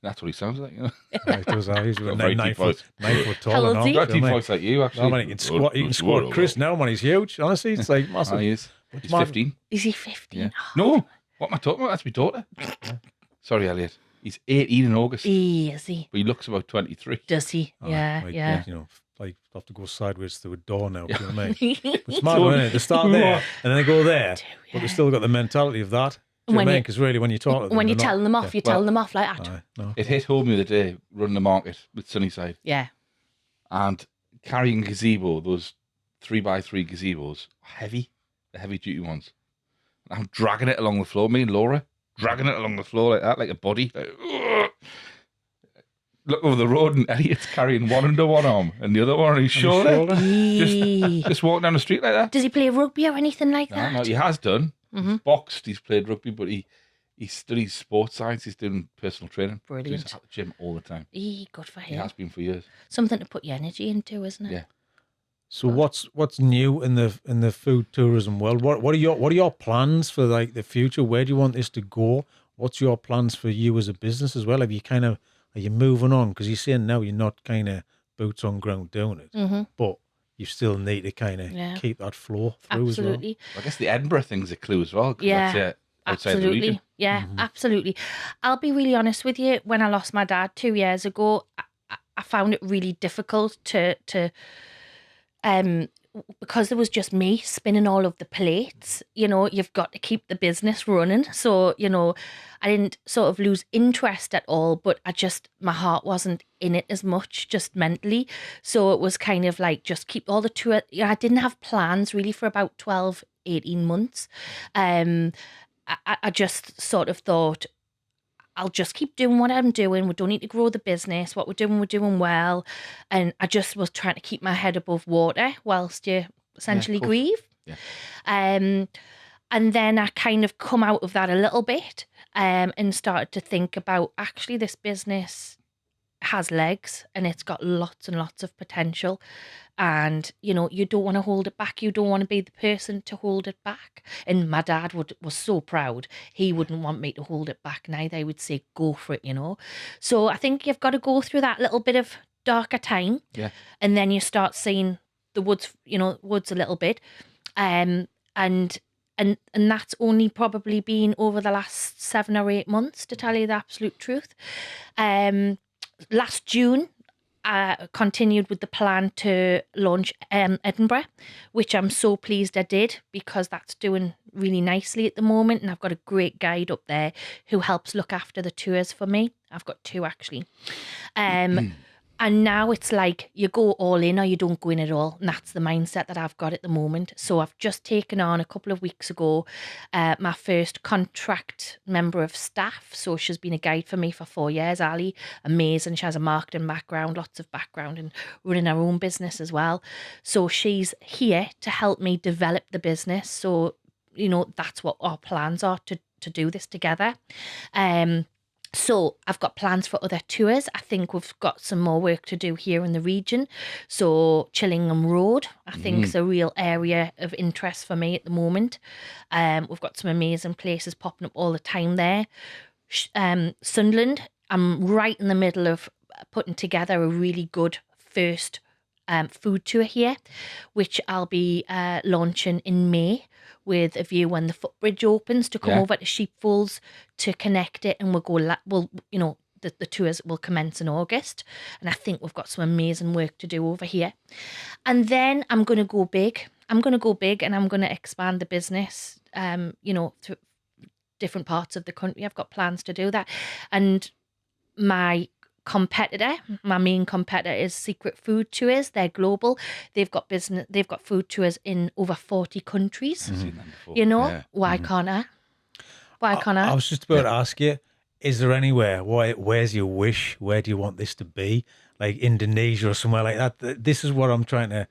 That's what he sounds like, you know. Right, he's Got a about very 9 deep foot, voice. 9 foot tall. How old's and all. he? Got a Do you deep know what I mean? voice like you, actually. No, man, he can squat Chris now when he's huge. Honestly, it's like massive. He is. He's man. 15. Is he 15? Yeah. No, what am I talking about? That's my daughter. Sorry, Elliot. He's 18 in August, Is he? but he looks about 23. Does he? Yeah, Like, yeah. You know, like have to go sideways through a door now. Do you know what I mean? When It's mad, isn't it? They start there and then they go there, but yeah. they've still got the mentality of that. Do you know what I mean? Because really, when you talk to them, you're they're not- telling them off, you're telling them off like that. Aye, no. It hit home the other day running the market with Sunnyside Yeah. and carrying gazebo, those 3x3 gazebos, heavy, the heavy duty ones. And I'm dragging it along the floor, me and Laura, dragging it along the floor like that, like a body. Like, ugh. Look over the road and Elliot's carrying one under one arm and the other one on his shoulder. Eee. Just walking down the street like that. Does he play rugby or anything like that? No, he has done. Mhm. He's boxed, he's played rugby, but he studies sports science, he's doing personal training. Brilliant. He's at the gym all the time. Good for He him. has been for years. Something to put your energy into, isn't it? Yeah. So what's new in the food tourism world? What are your plans for like the future? Where do you want this to go? What's your plans for you as a business as well? Are you moving on? Because you're saying now you're not kind of boots on ground doing it, but you still need to kind of keep that flow through Absolutely. I guess the Edinburgh thing's a clue as well. 'Cause Yeah. That's outside Absolutely. the region. Yeah, absolutely. I'll be really honest with you. When I lost my dad 2 years ago, I found it really difficult to because there was just me spinning all of the plates. You know, you've got to keep the business running. So, you know, I didn't sort of lose interest at all, but my heart wasn't in it as much, just mentally. So it was kind of like, just keep all the tour. I didn't have plans really for about 12, 18 months. I just sort of thought, I'll just keep doing what I'm doing. We don't need to grow the business. What we're doing well. And I just was trying to keep my head above water whilst you essentially grieve. Yeah. And then I kind of come out of that a little bit and started to think about, actually, this business has legs and it's got lots and lots of potential. And, you know, you don't want to hold it back. You don't want to be the person to hold it back. And my dad was so proud. He wouldn't want me to hold it back neither. He would say, go for it, you know. So I think you've got to go through that little bit of darker time. Yeah. And then you start seeing the woods a little bit. And that's only probably been over the last 7 or 8 months, to tell you the absolute truth. Last June, I continued with the plan to launch Edinburgh, which I'm so pleased I did, because that's doing really nicely at the moment. And I've got a great guide up there who helps look after the tours for me. I've got 2 actually. And now it's like you go all in or you don't go in at all. And that's the mindset that I've got at the moment. So I've just taken on a couple of weeks ago my first contract member of staff. So she's been a guide for me for 4 years, Ali. Amazing. She has a marketing background, lots of background, and running her own business as well. So she's here to help me develop the business. So, you know, that's what our plans are, to do this together. So I've got plans for other tours. I think we've got some more work to do here in the region. So Chillingham Road, I think, is a real area of interest for me at the moment. We've got some amazing places popping up all the time there. Sunderland, I'm right in the middle of putting together a really good first food tour here, which I'll be launching in May, with a view when the footbridge opens to come over to Sheepfolds to connect it, and we'll the tours will commence in August, and I think we've got some amazing work to do over here. And then I'm going to go big. I'm going to go big, and I'm going to expand the business, to different parts of the country. I've got plans to do that. And my main competitor is Secret Food Tours. They're global. They've got food tours in over 40 countries. Why can't I? Why can't I? I was just about to ask you, is there anywhere, where's your wish? Where do you want this to be? Like Indonesia or somewhere like that? This is what I'm trying to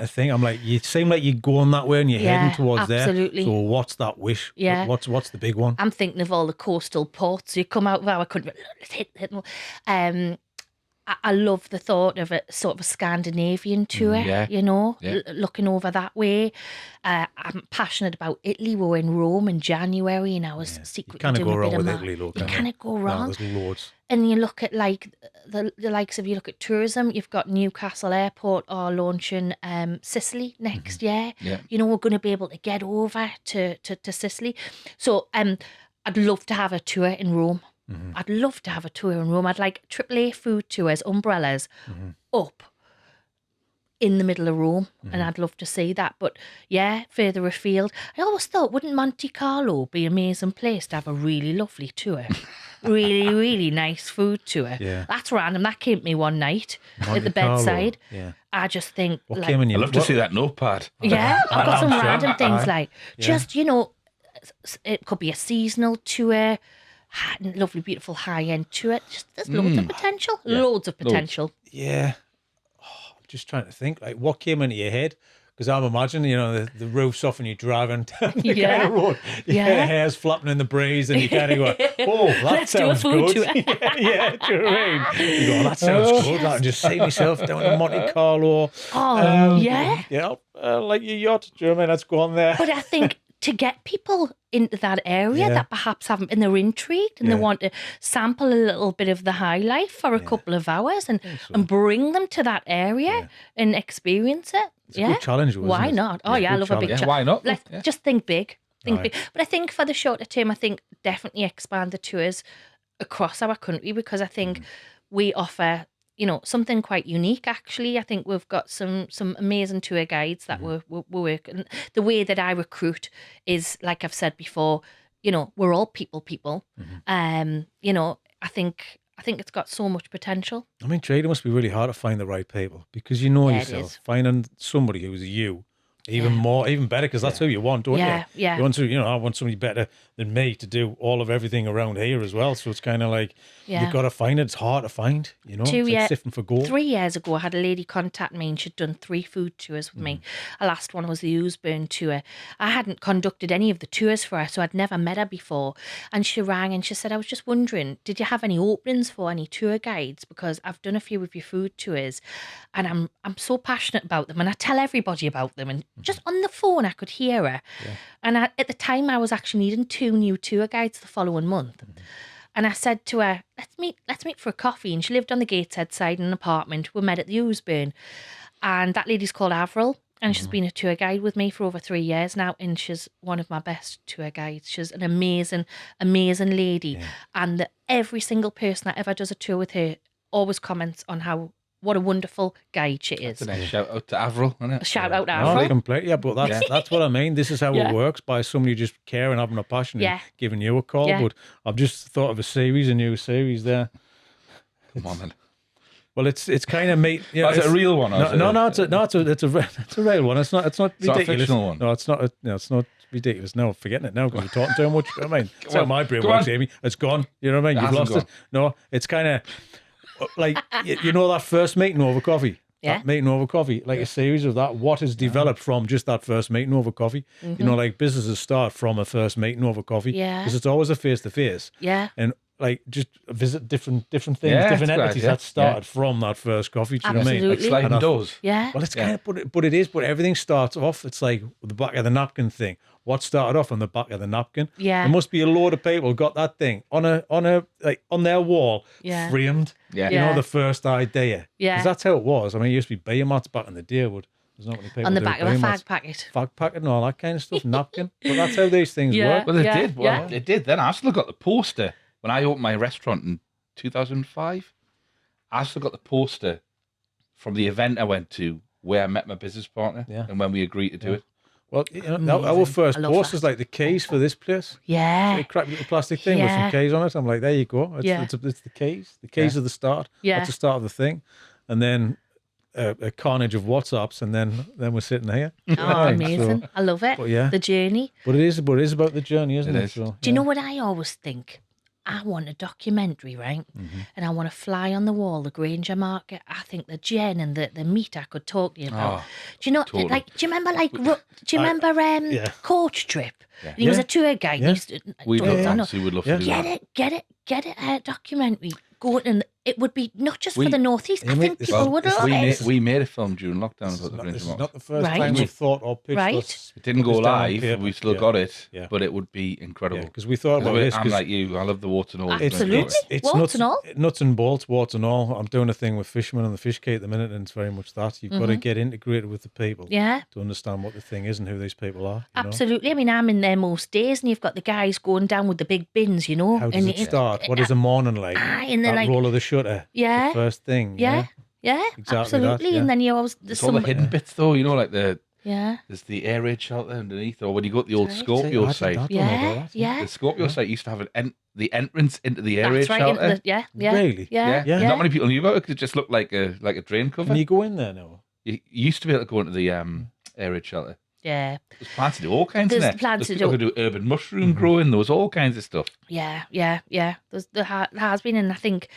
think. I'm like, you seem like you're going that way and you're heading towards absolutely. there. So what's that wish? Yeah. What's the big one? I'm thinking of all the coastal ports. You come out of our country, let's hit them. I love the thought of a sort of a Scandinavian tour, looking over that way. I'm passionate about Italy. We were in Rome in January, and I was secretly doing a bit of Italy, look. You can't go wrong. No, there's loads. And you look at like the likes of, you look at tourism, you've got Newcastle Airport are launching Sicily next year. Yeah. We're going to be able to get over to Sicily. So I'd love to have a tour in Rome. I'd love to have a tour in Rome. I'd like AAA food tours, umbrellas, up in the middle of Rome, and I'd love to see that. But further afield, I always thought, wouldn't Monte Carlo be an amazing place to have a really lovely tour? Really, really nice food tour. Yeah. That's random. That came to me one night Monte at the Carlo, bedside. yeah. I just think, What like, came in I'd love to see that notepad. yeah, I've got some I'm sure. random things like Yeah. just, it could be a seasonal tour, lovely, beautiful high-end tour. Just, there's loads of potential. Loads of potential. Yeah. I'm just trying to think, like, what came into your head? Because I'm imagining, the roof's off and you're driving down the kind of road. Your hair's flapping in the breeze and you kind of go, oh, that Let's do a sounds food good. tour. yeah, do you know what I mean? You go, that sounds good. I can just see myself down in Monte Carlo. Oh, yeah. Yeah, like your yacht. Do you know what I mean? Let's go on there. But I think to get people into that area that perhaps haven't, and they're intrigued and they want to sample a little bit of the high life for a couple of hours and bring them to that area and experience it. It's a good challenge, isn't Why it? not? Oh, I love a big challenge. Why not? Let's just think big. Think big. But I think for the shorter term, I think definitely expand the tours across our country, because I think we offer, something quite unique, actually. I think we've got some amazing tour guides that we work. And the way that I recruit is, like I've said before, we're all people. I think it's got so much potential. I mean, trading must be really hard to find the right people, because you know It yourself. is. Finding somebody who's you, even better, because that's who you want, don't you? Yeah. You want to, I want somebody better than me to do all of everything around here as well. So it's kind of like, you've got to find it. It's hard to find, it's like sifting for gold. 3 years ago, I had a lady contact me and she'd done 3 food tours with me. The last one was the Oosburn tour. I hadn't conducted any of the tours for her, so I'd never met her before. And she rang and she said, I was just wondering, did you have any openings for any tour guides? Because I've done a few of your food tours and I'm so passionate about them and I tell everybody about them. And just on the phone, I could hear her. Yeah. And at the time, I was actually needing 2 new tour guides the following month. And I said to her, let's meet for a coffee. And she lived on the Gateshead side in an apartment. We met at the Oosburn. And that lady's called Avril. And she's been a tour guide with me for over 3 years now. And she's one of my best tour guides. She's an amazing, amazing lady. Yeah. And every single person that ever does a tour with her always comments on what a wonderful guide she is. That's a nice shout out to Avril, isn't it? Shout out to Avril. Completely. Yeah, but that's what I mean. This is how it works, by somebody just caring, having a passion, and giving you a call. Yeah. But I've just thought of a new series there. Come on, then. Well, it's kind of made. Is it a real one? It's a real one. It's not ridiculous. It's not a fictional one. No, it's not. It's not ridiculous. No, forgetting it now because you're talking too much. I mean, that's how my brain works, Amy. It's gone. You know what I mean? You've lost it. No, it's kind of like that first meeting over coffee. Yeah. That meeting over coffee, like a series of that. What has developed from just that first meeting over coffee? Like businesses start from a first meeting over coffee. Yeah. Because it's always a face to face. Yeah. And like just visit different things, different entities that started from that first coffee. Do you know what I mean? Like sliding doors. Yeah. Well, it's kind of, but everything starts off. It's like the back of the napkin thing. What started off on the back of the napkin? Yeah. There must be a load of people got that thing on their wall, framed. Yeah. The first idea. Yeah. Because that's how it was. I mean, it used to be beer mats back in the day. There's not many people on the do back of a beer mats. fag packet. Fag packet and all that kind of stuff. Napkin. But that's how these things work. Well, it did. Well, it did. Then I still got the poster when I opened my restaurant in 2005. I still got the poster from the event I went to where I met my business partner and when we agreed to do it. Well, our first poster's like the keys for this place. Yeah. A crappy little plastic thing with some keys on it. I'm like, there you go. It's the keys. The keys are the start. Yeah. That's the start of the thing. And then a carnage of WhatsApps, and then we're sitting here. Oh, amazing. So, I love it. The journey. But it is about the journey, isn't it? So, do you know what I always think? I want a documentary, right? And I want to fly on the wall, the Granger Market. I think the Jen and the meat I could talk to you about. Do you know, do you remember Coach Trip? Yeah. He was a tour guide. Yeah. We'd love to do that. Get it, a documentary. Go and it would be not just for the Northeast. I think people would love it. We made a film during lockdown about the Granger Market. This is not the first time we've thought or pitched this. It didn't go live. We still got it, but it would be incredible. Because we thought about this. I'm like you. I love the warts and all. Absolutely. It's nuts and bolts, warts and all. I'm doing a thing with fishermen on the fish quay at the minute, and it's very much that. You've got to get integrated with the people to understand what the thing is and who these people are. Absolutely. I mean, I'm in there most days, and you've got the guys going down with the big bins, you know. How does it start? What is a morning like? And that roll of the shutter. Yeah. The first thing. Yeah. Exactly absolutely. That, and then you always there's all the hidden bits though, you know, like there's the air raid shelter underneath, or when you go to the old Scorpio site. The Scorpio site used to have the entrance into the air raid shelter. Really? Yeah. Not many people knew about it because it just looked like a drain cover. Can you go in there now? You used to be able to go into the air raid shelter. Yeah. There's plans to do all kinds of there. There's people who do urban mushroom growing. There was all kinds of stuff. Yeah. There has been, and I think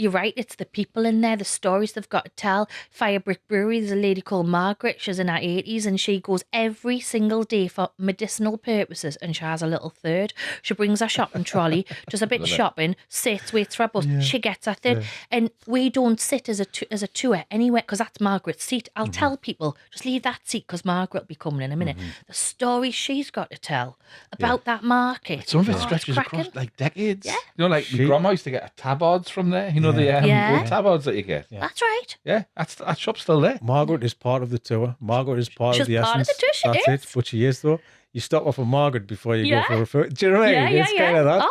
you're right, it's the people in there, the stories they've got to tell. Firebrick Brewery, there's a lady called Margaret, she's in her 80s, and she goes every single day for medicinal purposes, and she has a little third. She brings her shopping trolley, does a bit of shopping, sits, waits for a bus, she gets her third. And we don't sit as a tour anywhere, because that's Margaret's seat. I'll tell people, just leave that seat, because Margaret will be coming in a minute. The stories she's got to tell about that market. Some of it stretches across like decades. Yeah. You know, like my grandma used to get tabards from there, you know, the old tabards that you get. Yeah. That's right. Yeah, that shop's still there. Margaret is part of the tour. Margaret is part of the essence. That's it. But she is though. You stop off of Margaret before you go for a food. Do you know what I mean? It's kind of that.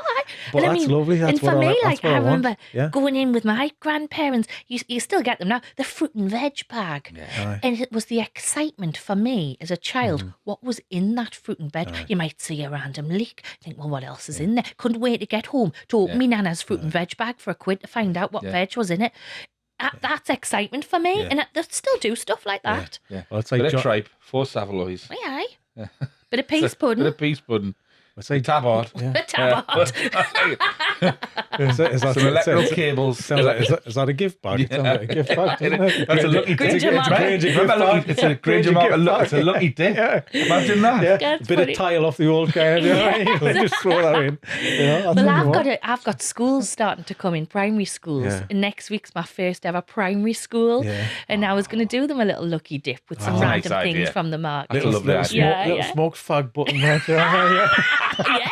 But that's lovely. That's and for me, like I remember want. going in with my grandparents. You still get them now. The fruit and veg bag, and it was the excitement for me as a child. What was in that fruit and veg? You might see a random leek. Think, well, what else is in there? Couldn't wait to get home to open me nana's fruit and veg bag for £1 to find out what veg was in it. That's excitement for me, and they still do stuff like that. Yeah. Well, it's like bit of tripe, 4 Savoys. Yeah. Bit of peas pudding. Let's say tabard. Tabard. Is that some electrical cables. Is that a gift bag? It sounds like a gift bag, doesn't it? That's a lucky dip. It's a Granger Market. It's a lucky dip. Imagine that. Yeah. A bit of tile off the old kind of just throw that in. Well, I've got schools starting to come in, primary schools. And next week's my first ever primary school. And I was going to do them a little lucky dip with some random things from the market. Little smoked fag button there. Ideal.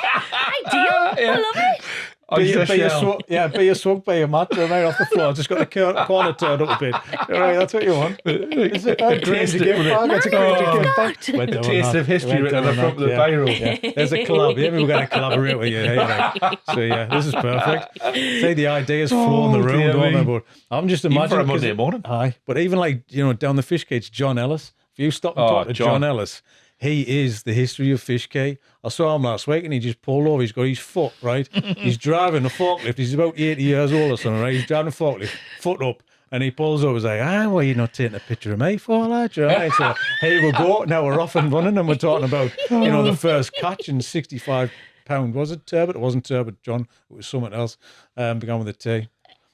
I love it. Be a swung by your mat right off the floor. Just got the corner turned up a bit. Right, that's what you want. It's a crazy gift bag. It's a crazy gift bag. Taste of history written on the front of the biro. There's a collab. Maybe we're going to collaborate with you. So this is perfect. Say the ideas flow in the room, don't they? But I'm just imagining for a Monday morning. But even like down the fish cage, John Ellis. If you stop and talk to John Ellis. He is the history of fish quay. I saw him last week and he just pulled over. He's got his foot, right? He's driving a forklift. He's about 80 years old or something, right? He's driving a forklift, foot up, and he pulls over. He's like, well, you're not taking a picture of me for, lad? Right? So here we go. Now we're off and running and we're talking about, the first catch in 65 pound. Was it turbot? It wasn't turbot, John. It was something else. Began with a T.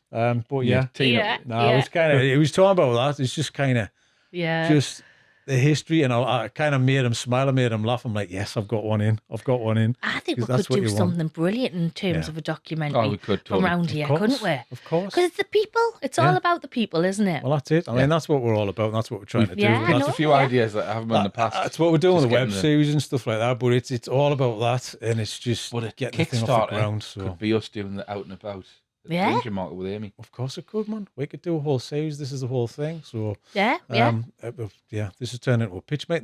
But it was kind of, he was talking about that. It's just kind of, just the history, and I kind of made him smile, I made him laugh. I'm like, yes, I've got one in. I think we could do something brilliant in terms of a documentary we could, from around here, couldn't we? Of course. Because it's the people. It's all about the people, isn't it? Well, that's it. I mean, that's what we're all about, and that's what we're trying to do. That's a few ideas that I haven't in the past. That's what we're doing with the web series and stuff like that, but it's all about that, and it's just getting the thing off the ground. Could be us doing the out and about. Yeah. Danger Market with Amy. Of course it could, man. We could do a whole series. This is the whole thing. So Yeah. this has turned into a pitch, mate.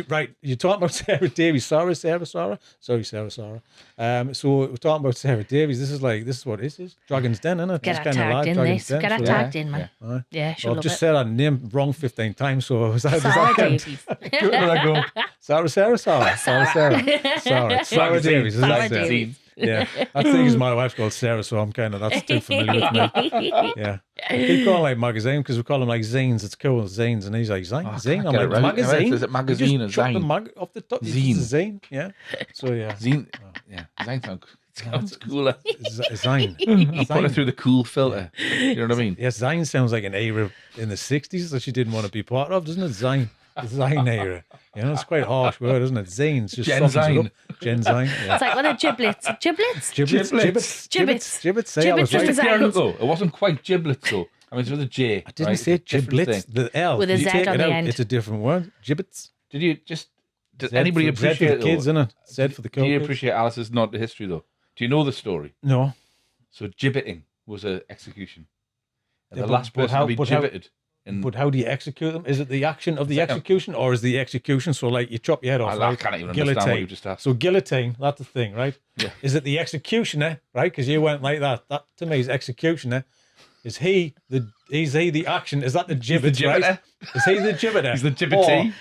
Right, you're talking about Sarah Davies. Sorry. So we're talking about Sarah Davies. This is what this is. Dragon's Den, isn't it? Get It's her kinda tagged like in Dragon's this. Den, Get her so- tagged in, man. Aye. Yeah, she'll I've love just it. said her name wrong 15 times, so was that Sarah count? Davies. Good when I go, Sarah Davies. Isn't Sarah it? Davies. Yeah, I think it's my wife's called Sarah, so I'm that's too familiar with me. Yeah, we call like magazine because we call them like zines. It's cool, zines, and he's like zine. Zine. I'm like magazine. Is it magazine or Just chop the zine? mag off the top. Zine. It's a zine. Yeah. So yeah, Zine. Yeah, Zine sounds cooler. Zine. I put it through the cool filter. You know what I mean? Yeah, zine sounds like an era in the '60s that she didn't want to be part of, doesn't it? Zine. The Zine era. You know, it's quite a harsh word, isn't it? Zane's just Gen softens it Zine. up. Gen Zine. Yeah. It's like what are giblets? Giblets? Giblets. Giblets. Say I was Giblets right. is Fair enough, though. It wasn't quite giblets, though. I mean, it's with a J. I didn't say giblets. The L. With a You Z take on it the out, end. It's a different word. Gibbets. Did anybody Z appreciate for the kids, though? isn't it? Z for the Do you kids. appreciate Alice's nod to history, though? Do you know the story? No. So gibbeting was an execution. And Yeah, the but- last but person how- to be but how- gibbeted. But how do you execute them? Is it the action of the execution, or is the execution? So, like, you chop your head off, I right? can't even understand what you just asked. So, guillotine, that's the thing, right? Yeah. Is it the executioner, right? Because you went like that. That, to me, is executioner. Is he the action? Is that the gibbet, the right? gibbeter. Is he the gibbeter? He's the gibbetee.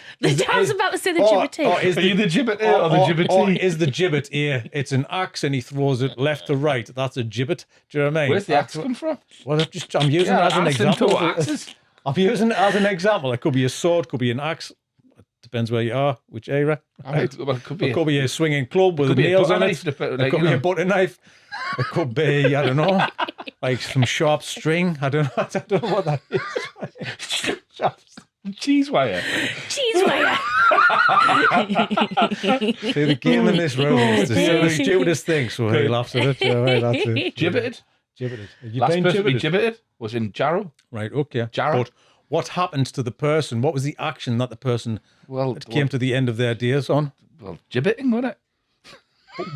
I was about to say the gibbetee. Or is Are you the gibbet or the gibbetee? Or is the gibbet here? It's an axe and he throws it left to right. That's a gibbet. Do you know what I mean? Where's the axe come from? Well, I'm using it as an axe and example. two axes. I'm using it as an example. It could be a sword, could be an axe. It depends where you are, which era. Right. Well, it could be. It could be a swinging club with nails on it. It could be a butter knife. It could be, I don't know, like some sharp string. I don't know what that is. Cheese wire. Cheese wire. See, the game in this room is the stupidest thing, so he laughs at it. Yeah, right, that's it. Gibbeted. Gibbeted. You Last been person to be gibbeted? gibbeted was in Jarrow. Right, okay. Jarrett. But what happened to the person? What was the action that the person Well, that came to the end of their days on? well, gibbeting, wasn't it?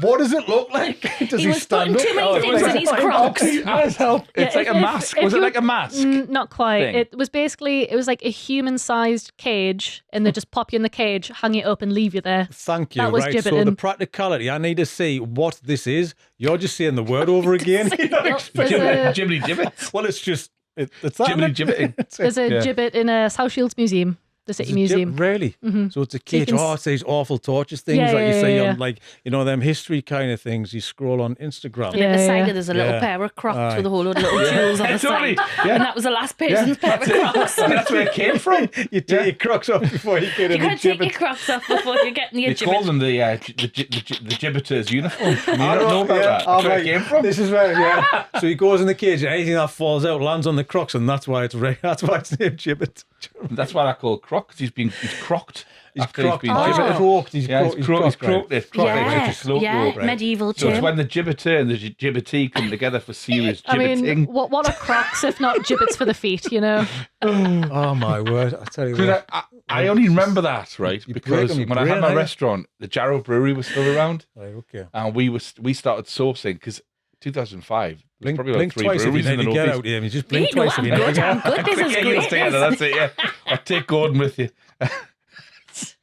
What does it look like? Does He was putting too many things in his Crocs. Alice, help. It's Yeah, like a if- mask. if Was it you- like a mask? Not quite. thing. It was like a human-sized cage, and they just pop you in the cage, hang you up, and leave you there. Thank you. That was Right. So gibbeting. the practicality, I need to see what this is. You're just saying the word over again. You're not Well, explaining there's it. a, Jibbly gibbets. Well, it's just it's that. Jibbly gibbeting. there's a Yeah. gibbet in South Shields Museum, the City Museum. Really? So it's a cage. can It's these awful torture things Yeah, like you yeah, see yeah, on like them history kind of things. You scroll on Instagram. And at the Yeah, side yeah. of there's a little Yeah. pair of Crocs Aye. with a whole load of little jewels on the Totally. side. Yeah. And that was the last person's pair of Crocs. That's where it came from. You take your Crocs off before you get You in gotta the take your gibbet. Crocs off before you get in your They call gibbet. them the gibbeters uniform. You don't know about that. I'm That's where it like, came from. This is where, yeah. So he goes in the cage, and anything that falls out lands on the Crocs, and that's why it's named gibbet. That's why I call Croc, because he's crocked. He's after crocked. He's been Oh. gibbeted. Croaked. He's Yeah, he's croaked right. it. Yeah, It's a slope yeah, walk, right? medieval So it's term. when the gibbeter and the gibbetee come together for serious I gibbeting. mean, what are Crocs if not gibbets for the feet? You know. Oh my word! I tell you Because what. I only remember that, right? You Because break 'em, when you I had brain, my eh? restaurant, the Jarrow Brewery was still around, Right, okay. and we started sourcing because 2005. There's probably Blink like 3 twice if you breweries in need the to get northeast. out here. You just You blink know twice if I'm you need to good, get I'm out. good. This is Quick English great. together, that's it. Yeah, I'll take Gordon with you.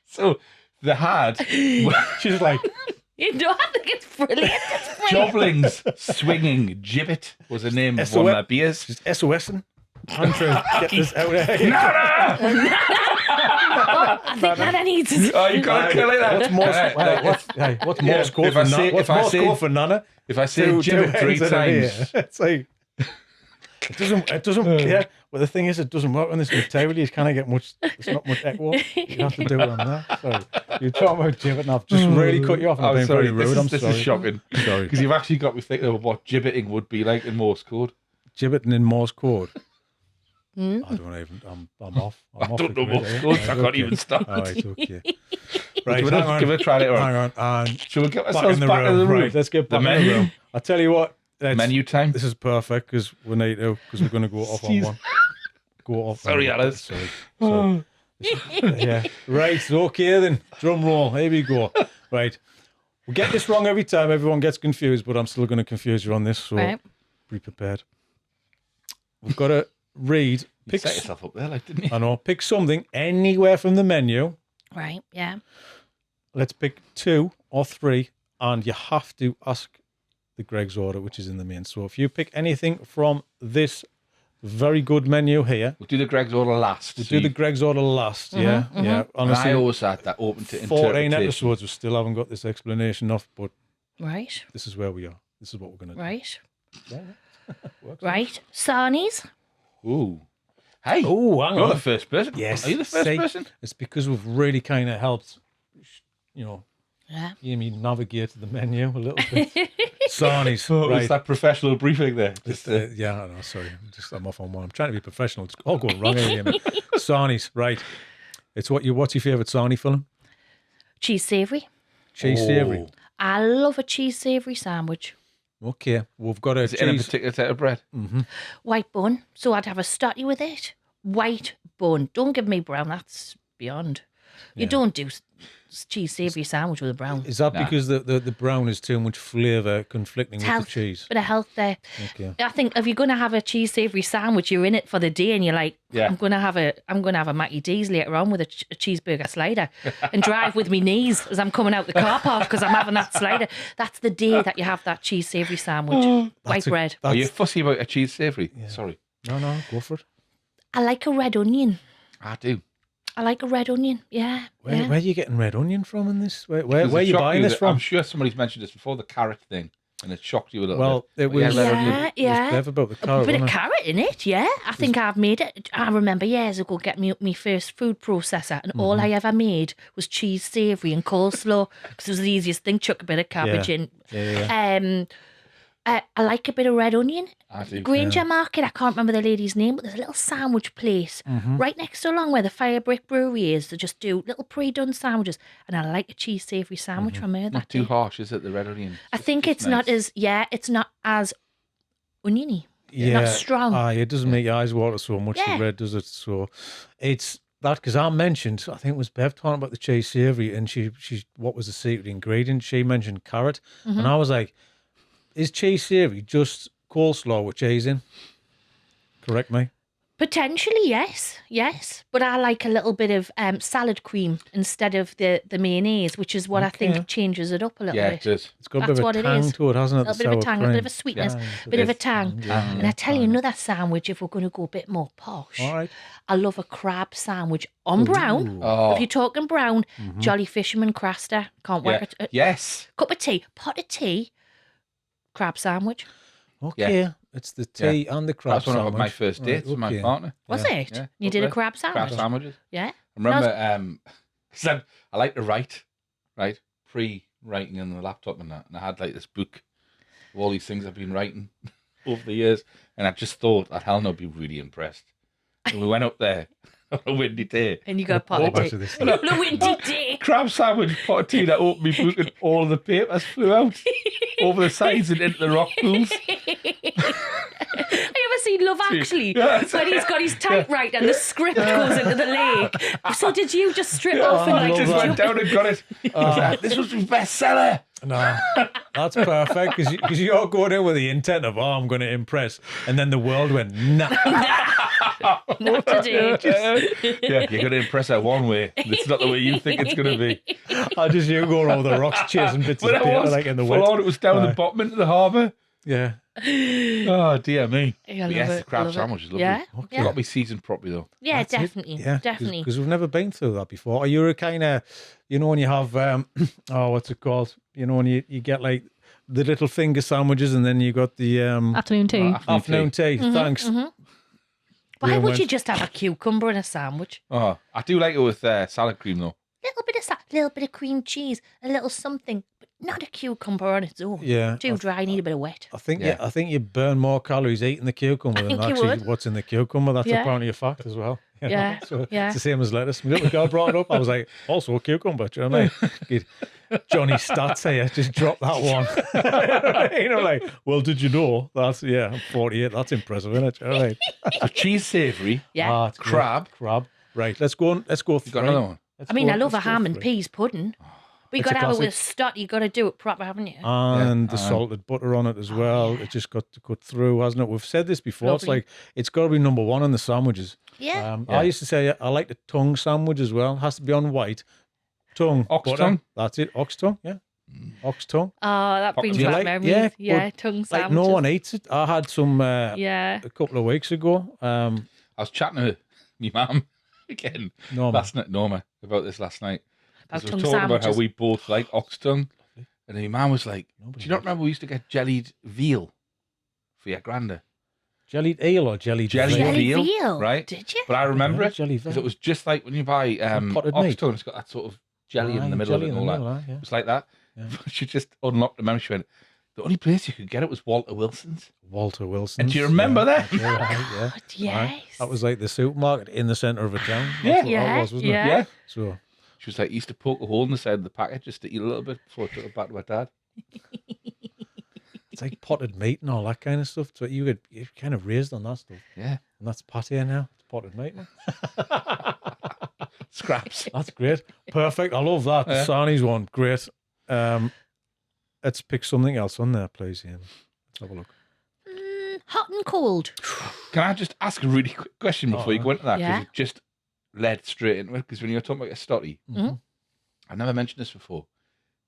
So the had She's like, You know, I think it's brilliant. It's brilliant. Jobling's Swinging Gibbet was the name of one of my beers. just SOSing. I'm trying to get this out of here. I think Nana needs it. Oh, you gotta kill it. What's Morse? What's Morse code if I for say- Nana? What's if I Morse say- code for Nana? If I say Two Gibbet 3 hands in a times, ear. It's like it doesn't. Yeah. Well, the thing is, it doesn't work on this material. You can't get much. There's not much echo. You have to do it on that. Sorry. You're talking about Gibbet, and I've just really cut you off. And I've I'm been sorry, very rude. I'm this sorry. is shocking. Sorry. Because you've actually got me thinking of what gibbeting would be like in Morse code. Gibbeting in Morse code. I don't even. I'm off. I'm I off don't the know grid, Morse eh? code, so I Right, can't okay. even start. All right, okay. Right, Give it a try later on. Hang on. And Shall we get back ourselves in the back room. in the room? Right, let's get The back in the menu. room. I'll tell you what. Menu time. This is perfect because we need to, because we're going to go off on Jeez. one. Go off. Sorry, on one. Alice. Sorry. Yeah. Right. Okay then. Drum roll. Here we go. Right. We get this wrong every time. Everyone gets confused, but I'm still going to confuse you on this. So Right. Be prepared. We've got to read. You set yourself up there, like, didn't you? I know. Pick something anywhere from the menu. Right, yeah. Let's pick 2 or 3, and you have to ask the Greg's order, which is in the main. So if you pick anything from this very good menu here. We'll do the Greg's order last. We'll do the Greg's order last, yeah. Honestly, I always had that open to 14 interpretation. episodes, we still haven't got this explanation off, but Right. this is where we are. This is what we're going to do. Right. Yeah. Right. Sarnies. Ooh. Hey. Oh, hang You're on. the first person. Yes. Are you the first person? It's because we've really kind of helped, Yeah. Amy navigate the menu a little bit. Sarnies, What was right. that professional briefing there? Just, yeah, I know, sorry. I'm off on one. I'm trying to be professional. It's all going wrong here, Amy. Sarnies, right. What's your favourite sarnie filling? Cheese savoury. Cheese savoury. I love a cheese savoury sandwich. Okay, we've got a Is it in a cheese. particular type of bread? White bun. So I'd have a stotty with it. White bun. Don't give me brown. That's beyond. You don't do cheese savoury sandwich with a brown. Is that because the brown is too much flavour conflicting with Health. the cheese? Bit of health there. Okay. I think if you're gonna have a cheese savoury sandwich, you're in it for the day, and you're like, Yeah. I'm gonna have a Mackie D's later on with a cheeseburger slider, and drive with me knees as I'm coming out the car park because I'm having that slider. That's the day that you have that cheese savoury sandwich, white bread. Are you fussy about a cheese savoury? Sorry. No, go for it. I like a red onion. I do. I like a red onion. Yeah. Where yeah. are you getting red onion from in this? Where Does are it you shock buying this that- from? I'm sure somebody's mentioned this before, the carrot thing, and it shocked you a little Well, bit. it was. red onion. Yeah, yeah. It was clever about the A carrot. bit of wasn't it? carrot in it, yeah. I think I've made it. I remember years ago getting me first food processor, and all I ever made was cheese savoury and coleslaw because it was the easiest thing. Chuck a bit of cabbage in. Yeah. I like a bit of red onion. I do. Granger Market, I can't remember the lady's name, but there's a little sandwich place right next to along where the Fire Brick Brewery is. They just do little pre-done sandwiches, and I like a cheese savoury sandwich from her. Not That too day. harsh, is it, the red onion? I think it's not as it's not as oniony. Yeah. Not strong. It doesn't make your eyes water so much, Yeah. the red, does it? So it's that, because I mentioned, I think it was Bev talking about the cheese savoury, and she what was the secret ingredient? She mentioned carrot, and I was like, is cheese savoury just coleslaw with cheese in? Correct me. Potentially, yes. But I like a little bit of salad cream instead of the mayonnaise, which is what I think changes it up a little Yeah, bit. it does. It's got a That's bit what of it a tang is. to it, hasn't it? A little bit of a tang, a bit of a sweetness, Yeah. bit of a tang. And I tell you another sandwich, if we're going to go a bit more posh, All right. I love a crab sandwich on brown. Oh, If you're talking brown, Jolly Fisherman, Craster, can't work yeah. it. Yes. Cup of tea, pot of tea, crab sandwich. Okay. It's the tea and the crab That's one sandwich. of my first dates with my okay. partner. Was it? Yeah, You did a lovely. crab sandwich? Crab sandwiches. Yeah. I remember, 'cause I like to write, right? Pre-writing on the laptop and that. And I had like this book of all these things I've been writing over the years. And I just thought that Helen would be really impressed. And we went up there on a windy day. And you got a pot Go of back tea. to this. On a windy day. Crab sandwich, pot of tea that opened me book and all of the papers flew out over the sides and into the rock pools. Have you ever seen Love Actually? Yeah. When he's got his typewriter and the script goes into the lake. So did you just strip off and I like just love went down and got it. I was like, this was my bestseller. No, that's perfect, because you're going in with the intent of, I'm going to impress, and then the world went, nah. not today? Yeah, you're going to impress her one way. It's not the way you think it's going to be. I just you going over the rocks chasing bits of But it paper was like in the full wet. on. It was down the bottom into the harbour. Yeah. Oh, dear me. Yeah, I But yes, love the it, crab love it. sandwich is lovely. Yeah, It's yeah. got to be seasoned properly, though. Yeah, That's it. definitely. Yeah, Definitely. because we've never been through that before. Are you a kind of, when you have, what's it called? When you get like the little finger sandwiches, and then you got the Afternoon tea. afternoon tea. Thanks. Why would went- you just have a cucumber in a sandwich? Oh, I do like it with salad cream, though. Little bit of little bit of cream cheese, a little something, but not a cucumber on its own. Yeah. Too dry, need a bit of wet. I think Yeah. I think you burn more calories eating the cucumber than think you actually would. what's in the cucumber. That's Yeah. apparently a fact as well. You know? Yeah, So yeah. it's the same as lettuce. My little girl brought it up. I was like, also a cucumber. Do you know what I mean? Johnny Stats here, just drop that one. Like, well, did you know? That's, I'm 48. That's impressive, isn't it? Do you know what I mean? So cheese savoury, Yeah. it's great. crab. Crab. Right, let's go. Let's go You three. got another one? Let's I mean, go- I love a let's go ham and three. peas pudding, But you got to have it with stock. You got to do it proper, haven't you? And the salted butter on it as well. It just got to cut through, hasn't it? We've said this before. Lovely. It's like it's got to be number one on the sandwiches. Yeah. I used to say I like the tongue sandwich as well. It has to be on white. Tongue, Ox butter. tongue. That's it. Ox tongue. Yeah. Ox tongue. Oh, that brings Do you back like- memories. yeah, tongue Like sandwiches. no one eats it. I had some Yeah. a couple of weeks ago. I was chatting to my mum again last night, Norma, about this last night. About We were tongue talking about how sandwiches. we both like ox tongue. And my mum was like, do you not remember we used to get jellied veal for your granda? jellied eel or jellied Jellied veal? Jelly veal, right? Did you? But I remember Yeah, it jelly because veal. it was just like when you buy potted ox meat. tongue, it's got that sort of jelly in the middle jelly of it in and the all middle, that. yeah. It was like that. Yeah. She just unlocked the memory. She went, the only place you could get it was Walter Wilson's. Walter Wilson. And do you remember that? Yeah, God, yes. Right. That was like the supermarket in the centre of a town. Yeah. That's what that was, wasn't Yeah. it? Yeah. So She was like, used to poke a hole in the side of the packet just to eat a little bit before I took it back to her dad. it's like potted meat and all that kind of stuff. So you're kind of raised on that stuff. Yeah. And that's pate now. It's potted meat. Scraps. That's great. Perfect. I love that. The Yeah. Sarnies one. Great. Let's pick something else on there, please, Ian. Let's have a look. Hot and cold. Can I just ask a really quick question before you go into that? Because Yeah. you just led straight into it. Because when you're talking about your stotty, Mhm. I've never mentioned this before,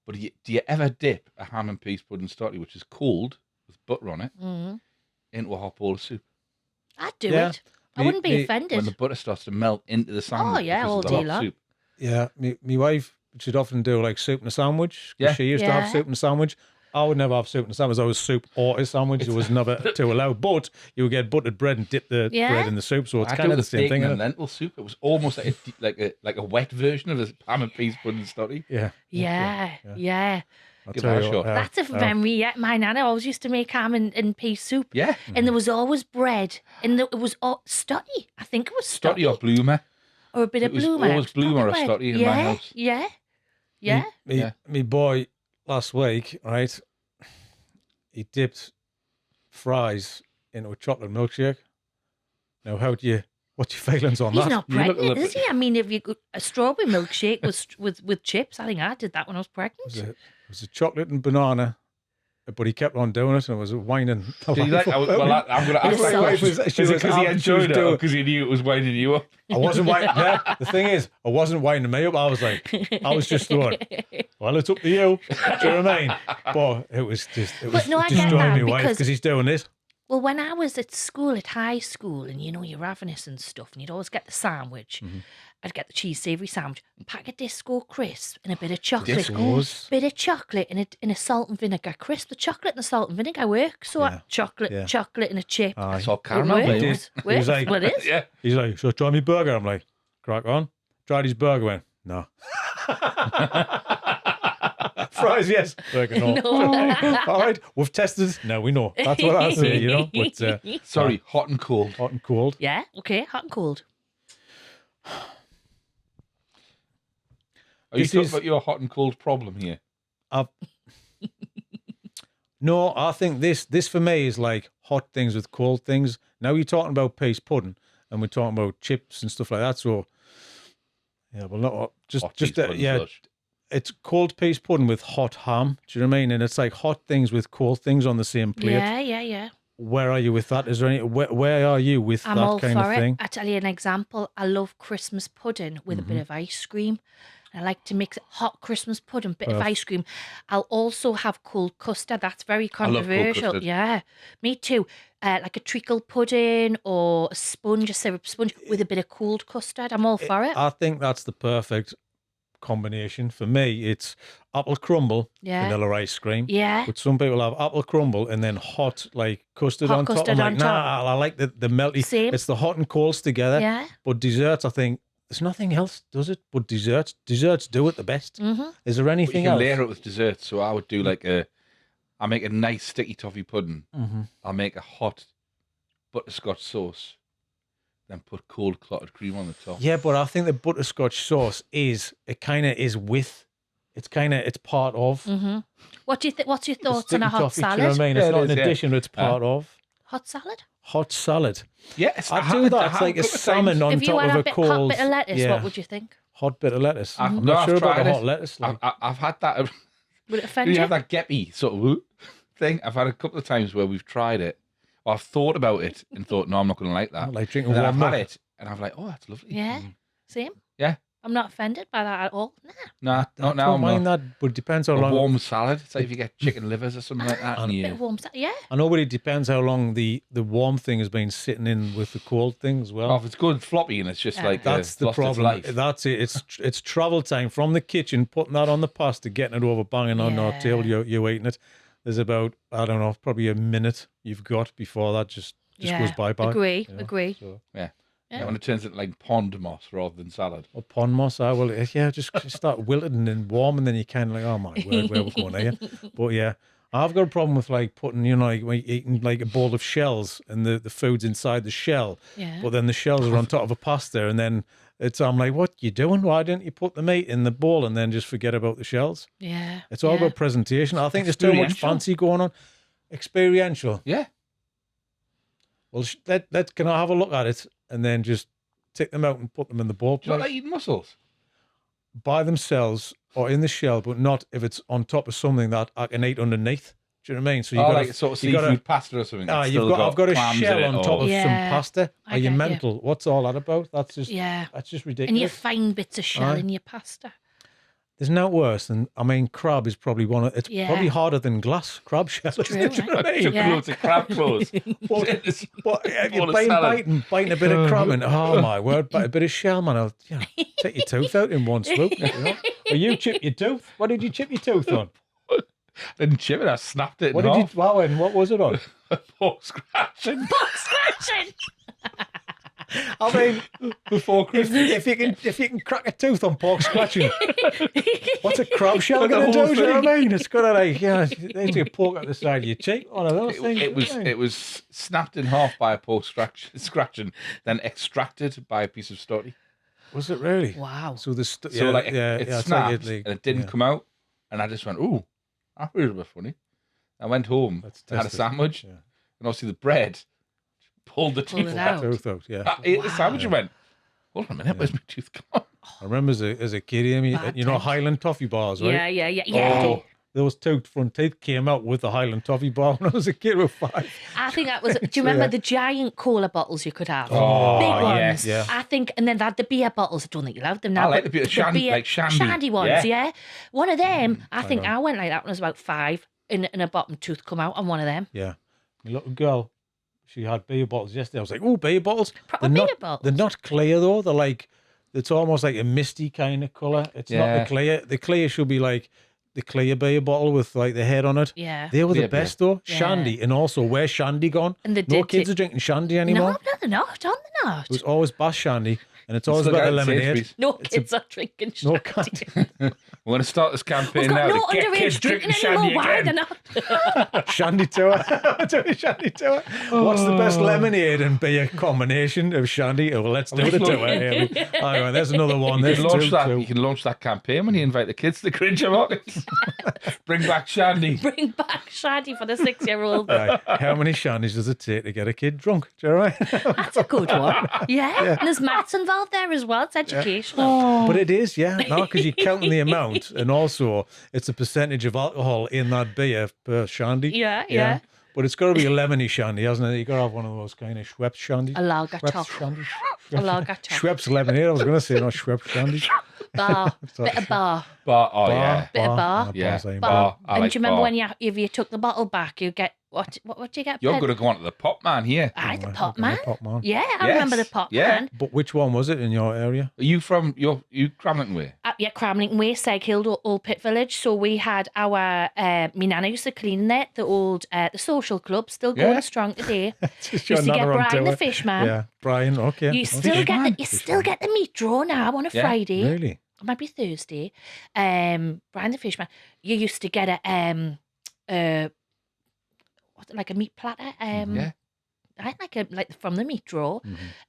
but do you ever dip a ham and peas pudding stotty, which is cold with butter on it, Mm. into a hot bowl of soup? I'd do Yeah. it. I wouldn't be offended. When the butter starts to melt into the sandwich. yeah, because all of the day hot long. soup. Yeah, my wife, she'd often do like soup and a sandwich. 'Cause Yeah. She used to have Yeah. soup and a sandwich. I would never have soup and a sandwich. I was soup or a sandwich. It was never too allowed. But you would get buttered bread and dip the Yeah. bread in the soup. So it's I kind do of the with same bacon thing, and isn't it? lentil soup. It was almost like a wet version of a ham and peas pudding stotty. Yeah. Yeah. I'll Give tell that a you shot. what, That's a memory. Yeah, my nana always used to make ham and pea soup. Yeah. And there was always bread. And it was stotty. I think it was stotty. Stotty or bloomer. Or a bit It of was bloomer. always bloomer or Proper stotty in bread. my house. Yeah. Yeah. Yeah. Me boy last week, right? He dipped fries into a chocolate milkshake. Now, what's your feelings on He's that? not You look a pregnant, little is he? I mean, if you a strawberry milkshake with chips, I think I did that when I was pregnant. It was a chocolate and banana, but he kept on doing it and was whining. Did you like? I'm going to ask It's that so- question. She Is it was because he happy, she enjoyed was it or doing- because he knew it was winding you up? I wasn't winding. Yeah, the thing is, I wasn't winding me up. I was just going, well, it's up to you. Do you know what I mean? But it was no, I get destroying that me wife because- because he's doing this. Well, when I was at school, at high school, and you're ravenous and stuff, and you'd always get the sandwich. Mm-hmm. I'd get the cheese savoury sandwich, a pack of Disco crisp, and a bit of chocolate. Discos? Bit of chocolate and a salt and vinegar crisp. The chocolate and the salt and vinegar work. So Yeah. chocolate and a chip. Aye. It's all It caramel, works. mate. He was Works. like- Well, it is. Yeah. He's like, so try me burger. I'm like, crack on. Tried his burger. Went, no. Fries, yes. Burger, no. No. All right, we've tested it. Now we know. That's what I say, you know. But Sorry, hot and cold. hot and cold. Yeah, okay, hot and cold. Are you This talking is- about your hot and cold problem here? No, I think this for me is like hot things with cold things. Now you're talking about peas pudding, and we're talking about chips and stuff like that. So yeah, well, not just Hot peas pudding's yeah. lush. It's cold peas pudding with hot ham. Do you know what I mean? And it's like hot things with cold things on the same plate. Yeah. Where are you with that? Is there any? Where are you with I'm that all kind for of it. thing? I tell you an example. I love Christmas pudding with a bit of ice cream. I like to mix it hot Christmas pudding, bit of ice cream. I'll also have cold custard. That's very love cold controversial. custard. Yeah, me too. Like a treacle pudding or a sponge, a syrup sponge with a bit of cold custard. I'm all for it. I think that's the perfect combination for me. It's apple crumble, Yeah. vanilla ice cream. Yeah. But some people have apple crumble and then hot like custard Hot on top. custard I'm like, on top. nah, I like the melty. Same. It's the hot and colds together. Yeah. But desserts, I think there's nothing else does it. But desserts do it the best. Mm-hmm. Is there But you anything can else? layer it with desserts. So I would do I make a nice sticky toffee pudding. Mm-hmm. I'll make a hot butterscotch sauce, then put cold clotted cream on the top. Yeah, but I think the butterscotch sauce it's part of. Mm-hmm. What's your thoughts the on a sticky hot toffee, salad? do you know what I mean? Yeah, It's it not is, an yeah. addition, it's part of. Hot salad? Hot salad. Yes, I do that. It's like a salmon on If you top had of a a hot cold. bit of lettuce, yeah. what would you think? hot bit of lettuce. I've not sure about tried the it. hot lettuce. Like. I've had that. Would it offend You you? have that geppy sort of thing. I've had a couple of times where we've tried it, or I've thought about it and thought, no, I'm not going to like that. Like drinking and then warm I've milk. had it, and I'm like, oh, that's lovely. Yeah. Same. Yeah. I'm not offended by that at all. Nah. Nah, I not now. don't I'm mind not. that, but it depends how A long. warm salad. It's like if you get chicken livers or something like that. A And bit of you, warm yeah. I know, but it depends how long the warm thing has been sitting in with the cold thing as well. oh, if it's good floppy and it's just like That's the lost its problem. life. That's it. It's travel time from the kitchen, putting that on the pasta, getting it over, banging on our table. You're eating it. There's about, I don't know, probably a minute you've got before that just goes bye-bye. Agree. you know? Agree. So, Yeah, when it turns into like pond moss rather than salad. or pond moss, just start wilting and warm, and then you kind of like, oh my word, where we're going here. But yeah, I've got a problem with like putting, like when you're eating like a bowl of shells and the food's inside the shell, Yeah. but then the shells are on top of a pasta, and then I'm like, what you doing? Why didn't you put the meat in the bowl and then just forget about the shells? Yeah. It's all about presentation. I think there's too much Experiential. fancy going on. Experiential. Yeah. Well, can I have a look at it and then just take them out and put them in the bowl Do you plate not like eating mussels? by themselves or in the shell, but not if it's on top of something that I can eat underneath. Do you know what I mean? So you Oh, got like sort of you seafood gotta- pasta or something. I've It's still got a clams in shell it on or- top of Yeah, some pasta. I Are you get you. mental? What's all that about? That's just Yeah. that's just And you ridiculous. find bits of shell Aye. in your pasta. There's no worse than crab is probably one of it's Yeah. probably harder than glass crab shell. True, Do you know what I mean? Took Yeah. loads of crab claws. But if you're Full of salad. biting a bit of crab and oh my word, bite a bit of shell, man, I'll take your tooth out in one swoop. You know? Or you chip your tooth. What did you chip your tooth on? Didn't chip it, I snapped it What in did half. you? Wow, and what was it on? Pork scratching. Pork scratching. I mean, Before Christmas. if you can crack a tooth on pork scratching, what's a crab shell Got the going to whole do? Do you know what I thing. mean? It's got to they need to pork at the side of your cheek. One of those things. It was snapped in half by a pork scratching, then extracted by a piece of stotty. Was it really? Wow. So the So it it's snapped like, and it didn't come out, and I just went, "Ooh, that was a bit funny." I went home, Let's had a test it. sandwich, Yeah. and obviously the bread pulled the Pulled tooth it out. out. Tooth out, yeah. I ate the sandwich and went, "Hold on a minute, where's my tooth gone?" I remember as a kid, Amy, Bad you know times. Highland toffee bars, right? Yeah. Oh, Those two front teeth came out with the Highland toffee bar when I was a kid with 5. I think that was. Do you remember the giant cola bottles you could have? Oh, Big ones. yes. Yeah. I think, and then they had the beer bottles. I don't think you allowed them now. I like but the bit of shandy, like shandy. ones. Yeah. Yeah. One of them. I think know. I went like that when I was about 5, and a bottom tooth come out on one of them. Yeah. My little girl, she had beer bottles yesterday. I was like, oh, beer bottles. Proper They're beer not, bottles. They're not clear, though. They're like, it's almost like a misty kind of colour. It's not Yeah. the clear. The clear should be like the clear beer bottle with like the head on it. Yeah. They were the Clear beer. best, though. Yeah. Shandy. And also, where's Shandy gone? And they No did kids ta- are drinking Shandy anymore. No, they're not. Are they not? It was always Bass Shandy. And it's You always still about get the it at lemonade. Sainsbury's. No kids are drinking No shandy. candy. We're going to start this campaign We've got now no to get kids underage drinking drinking anymore. shandy Why again. they're not? Shandy tour. Doing Shandy tour. What's the best lemonade and beer combination of Shandy? Oh, well, let's do the tour. Here we- All right, there's another one. You There's can, launch that, two. you can launch that campaign when you invite the kids to the Cringer markets. Bring back shandy. Bring back shandy for the 6-year-old. Right. How many Shandies does it take to get a kid drunk? Do you know what I mean? That's a good one. Yeah. And there's maths involved there as well. It's educational. But it is, yeah. No, because you're counting the amount, and also it's a percentage of alcohol in that beer per Shandy. Yeah. But it's got to be a lemony Shandy, hasn't it? You've got to have one of those kind of Schweppes Shandies. A lager Schweppes top. Shandy. A lager top. Schweppes lemonade. I was going to say, not Schweppes Shandy. Bar. Bit of bar. Bar, oh yeah. Bit of bar. Yeah. Bar. Bar. I And like do you remember bar. when if you took the bottle back, you get what do you get? You're Ped? going to go on to the pop man here. Aye, the Oh, pop okay, man. Pop Man. Yeah, I Yes, remember the pop yeah. man. But which one was it in your area? Are you from you Cramlington way? Yeah, Cramlington Way, Seg Hill, Old Pit Village. So we had our, my nana used to clean there, the old, the social club, still going Yeah. strong today. Just Used to your get nana on Brian the tour. fish man. Yeah, Brian. Okay. You Okay. still get the meat draw now on a Yeah, Friday. Really? It might be Thursday. Brian the fish man. You used to get like a meat platter. Yeah. I like from the meat drawer,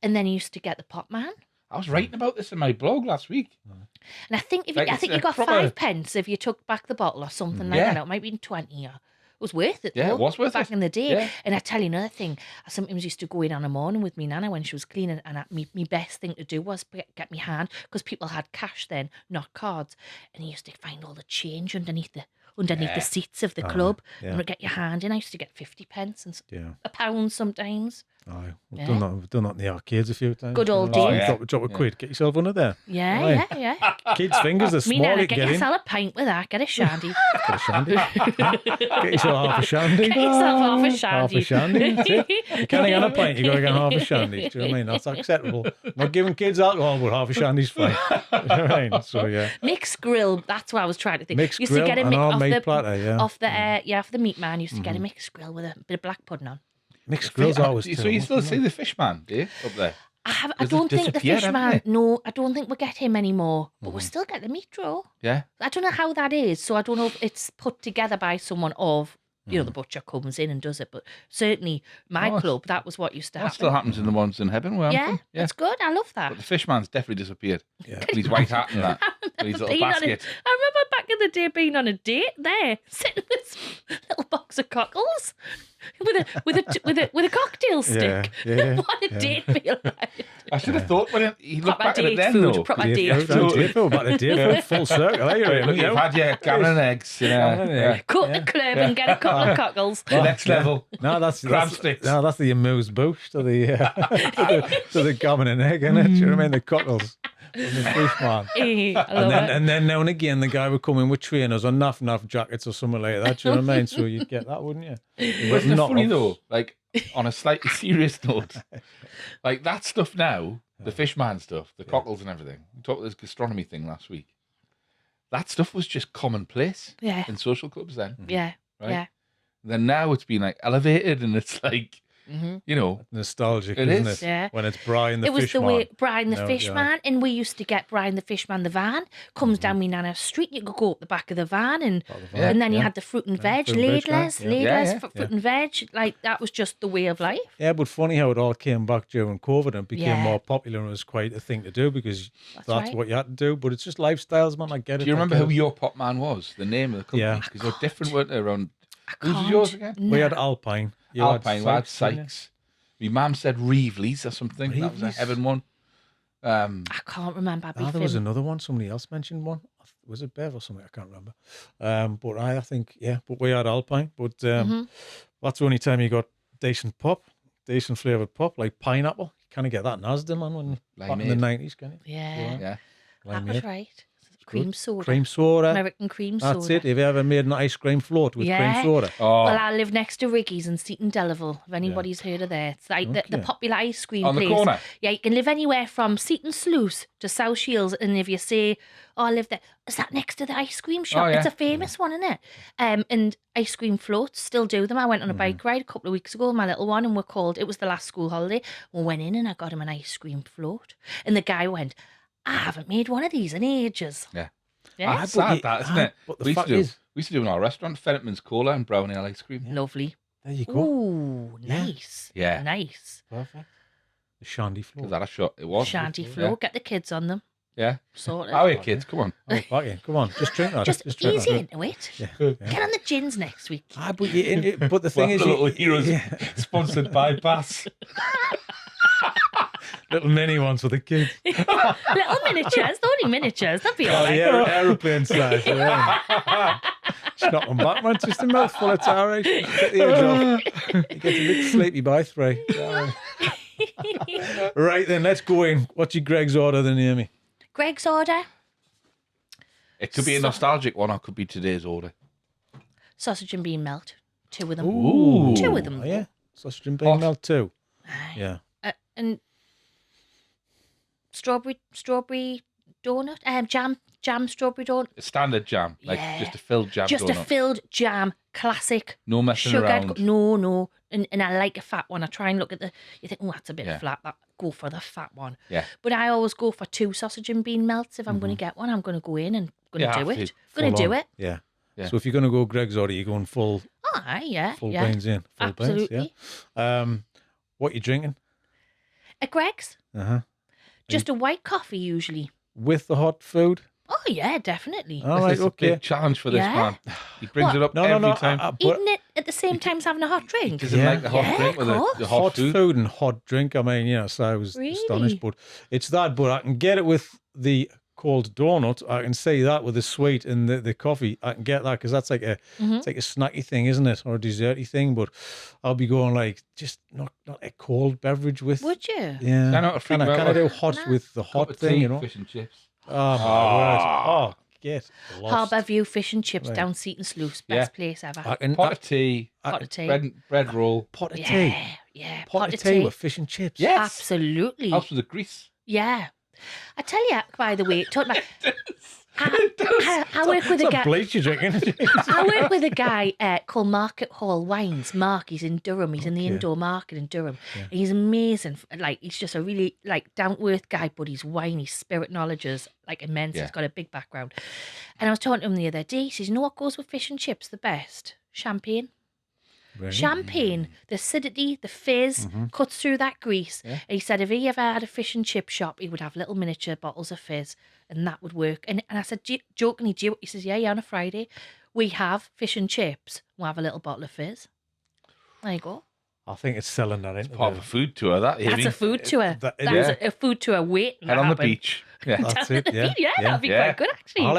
and then you used to get the pop man. I was writing about this in my blog last week. And I think Like, I it's think a you got proper- 5 pence if you took back the bottle or something like Yeah. that. It might be 20 or was worth it. Yeah, though, it was worth back it. in the day. Yeah. And I tell you another thing, I sometimes used to go in on a morning with me nana when she was cleaning, and my best thing to do was get my hand, because people had cash then, not cards, and you used to find all the change underneath the seats of the club, and get your hand in. I used to get 50 pence and a pound sometimes. Aye, we've done that in the arcades a few times. Good old days. Drop a quid, get yourself under there. Yeah. Kids' fingers are Me small. nana, You get get in. yourself a pint with that, get a shandy. Get a shandy. Get yourself half a shandy. Get yourself half a shandy. Half a shandy. That's it. You can't get a pint, you got to get half a shandy. Do you know what I mean? That's acceptable. Not giving kids alcohol, but half a shandy's fine. You know what I mean? So, yeah. Mixed grill, that's what I was trying to think. Mixed used grill to get a and our meat platter, off the meat man, used to get a mixed grill with a bit of black pudding on. Mixed grills always So you still see the fish man, do you, up there? I don't think the fish man. No, I don't think we get him anymore. But we still get the meat roll. Yeah. I don't know how that is. So I don't know if it's put together by someone of, you know, the butcher comes in and does it. But certainly my club, that was what used to That happen. still happens in the ones in heaven. Where I'm Yeah, from. that's good. I love that. But the fish man's definitely disappeared. Yeah. With his white hat and that. With his little Being on basket. I remember back in the day being on a date there, sitting in this little box of cockles with a cocktail stick. Yeah. What a date feel like. I should have thought when he looked Proper back at it date then, food. though. Proper Date date food, food. date food, back to date food, full circle. Look, you've had your gammon and eggs. You know, Cut the club and get a couple of cockles. the next level. No, that's Crab sticks. No, that's the amuse bouche to the gammon and egg, isn't it? Do you know what I mean? The cockles from the fish man. I love it. And then now and again, the guy would come in with trainers or naff jackets or something like that. Do you know what I mean? So you'd get that, wouldn't you? Wasn't it funny though? Like on a slightly serious note, like that stuff now, the fishman stuff, the cockles and everything. We talked about this gastronomy thing last week. That stuff was just commonplace in social clubs then. Yeah, right? yeah. Then now it's been like elevated and it's like, you know, nostalgic, it isn't is. it? Yeah. When it's Brian the It was fish the man. way Brian the No, fish yeah. man, and we used to get Brian the fish man. The van comes down me nana's street. You could go up the back of the van, and then you had the fruit and veg, fruit and veg van, ladlers, fruit and veg. Like that was just the way of life. Yeah, but funny how it all came back during COVID and became Yeah. more popular and was quite a thing to do because that's right. what you had to do. But it's just lifestyles, man. I get it. Do you I remember get who it. your pop man was? The name of the company? Yeah. Because they're different, weren't they? Around whose was can't. yours again? We had Alpine. You Alpine, we had didn't you? Sykes. My mum said Reevely's or something. That was a Reevely's? heaven one. I can't remember. There was another one. Somebody else mentioned one. Was it Bev or something? I can't remember. But I think, yeah. But we had Alpine. But that's the only time you got decent pop, decent flavoured pop, like pineapple. You can't get that in Asda, man, when back in the 90s, can you? Yeah, Yeah. that was right. Cream soda. Cream soda. American cream soda. That's it. Have you ever made an ice cream float with Yeah. cream soda? Oh, Well, I live next to Riggy's in Seaton Delaval, if anybody's heard of there. It's like the Okay. popular ice cream on the place. corner. Yeah, you can live anywhere from Seaton Sluice to South Shields, and if you say, "Oh, I live there," is that next to the ice cream shop? Oh, yeah. It's a famous one, isn't it? And ice cream floats still do them. I went on a bike ride a couple of weeks ago with my little one, and it was the last school holiday. We went in and I got him an ice cream float, and the guy went, "I haven't made one of these in ages." Yeah. Yeah, That's sad, that, isn't it? But the We used fact to do. is- We used to do in our restaurant, Fenitman's Cola and brown ale ice cream. lovely. There you go. Ooh, Yeah. nice. Yeah. Nice. Perfect. The shandy Is float. that a shot? It was. Shanty float. Get the kids on them. Yeah. Sort Oh, of. yeah, kids, come on. Oh, back in. Come on, just drink that. Just drink easy that. into it. Yeah. Get on the gins next week. But the thing is, Little Heroes sponsored by Bass. little mini ones for the kids. Little miniatures. They're only miniatures. They'll be all right. Aeroplane size. Yeah. Just knock them back, man. Just a mouthful of tar. Get the edge off. You get a bit sleepy by 3. Right then, let's go in. What's your Greg's order then, Amy? Greg's order. It could be a nostalgic one or it could be today's order. Sausage and bean melt. 2 of them. Ooh. 2 of them. Oh, yeah. Sausage and bean Hot. melt too. Aye. Yeah. And strawberry donut. Jam strawberry donut. A standard jam, like Yeah. just a filled jam Just donut. a filled jam. Classic. No messing Sugar. around. No. And I like a fat one. I try and look at you think, oh, that's a bit Yeah. flat. Go for the fat one. Yeah. But I always go for 2 sausage and bean melts. If I'm going to get one, I'm going to go in and going Yeah, to do have it. to. Going to Full do on. it. Yeah. Yeah. So if you're going to go Greg's order, you're going full Oh, aye, yeah. beans in. Full Absolutely. beans, yeah. What you drinking? At Greg's, Uh-huh. just a white coffee usually. With the hot food? Oh, yeah, definitely. All right, This is a okay. big challenge for this Yeah. man. He brings What? it up No, every no. time. But at the same time as having a hot drink? Doesn't like the hot drink with the hot food and hot drink. I mean, so I was astonished, but it's that. But I can get it with the cold donut. I can see that with the sweet and the coffee. I can get that because that's like it's like a snacky thing, isn't it, or a desserty thing? But I'll be going like just not a cold beverage with. Would you? Yeah. Can I do hot with the hot thing? You know, fish and chips. Oh my word! Oh, get lost. Harbour View fish and chips down Seaton Sluice, best place ever. Pot of tea, bread roll, pot of tea. Yeah, pot of tea with fish and chips. Yes, absolutely. Helps with the grease. Yeah. I tell you, by the way, I work with a guy. Bleach you drinking? I work with a guy called Market Hall Wines. Mark, he's in Durham. He's in the indoor market in Durham. Yeah. He's amazing. Like, he's just a really down to earth guy, but his wine, his spirit knowledge is immense. Yeah. He's got a big background. And I was talking to him the other day. He says, "You know what goes with fish and chips the best? Champagne." Really? Champagne, the acidity, the fizz cuts through that grease. Yeah. And he said if he ever had a fish and chip shop, he would have little miniature bottles of fizz, and that would work. And I said, jokingly, he says, yeah, on a Friday, we have fish and chips. We'll have a little bottle of fizz. There you go. I think it's selling that into part of a food tour. That's a food tour. That's a food tour waiting. Head on the beach. Yeah, that's it. Yeah, that'd be quite good actually. I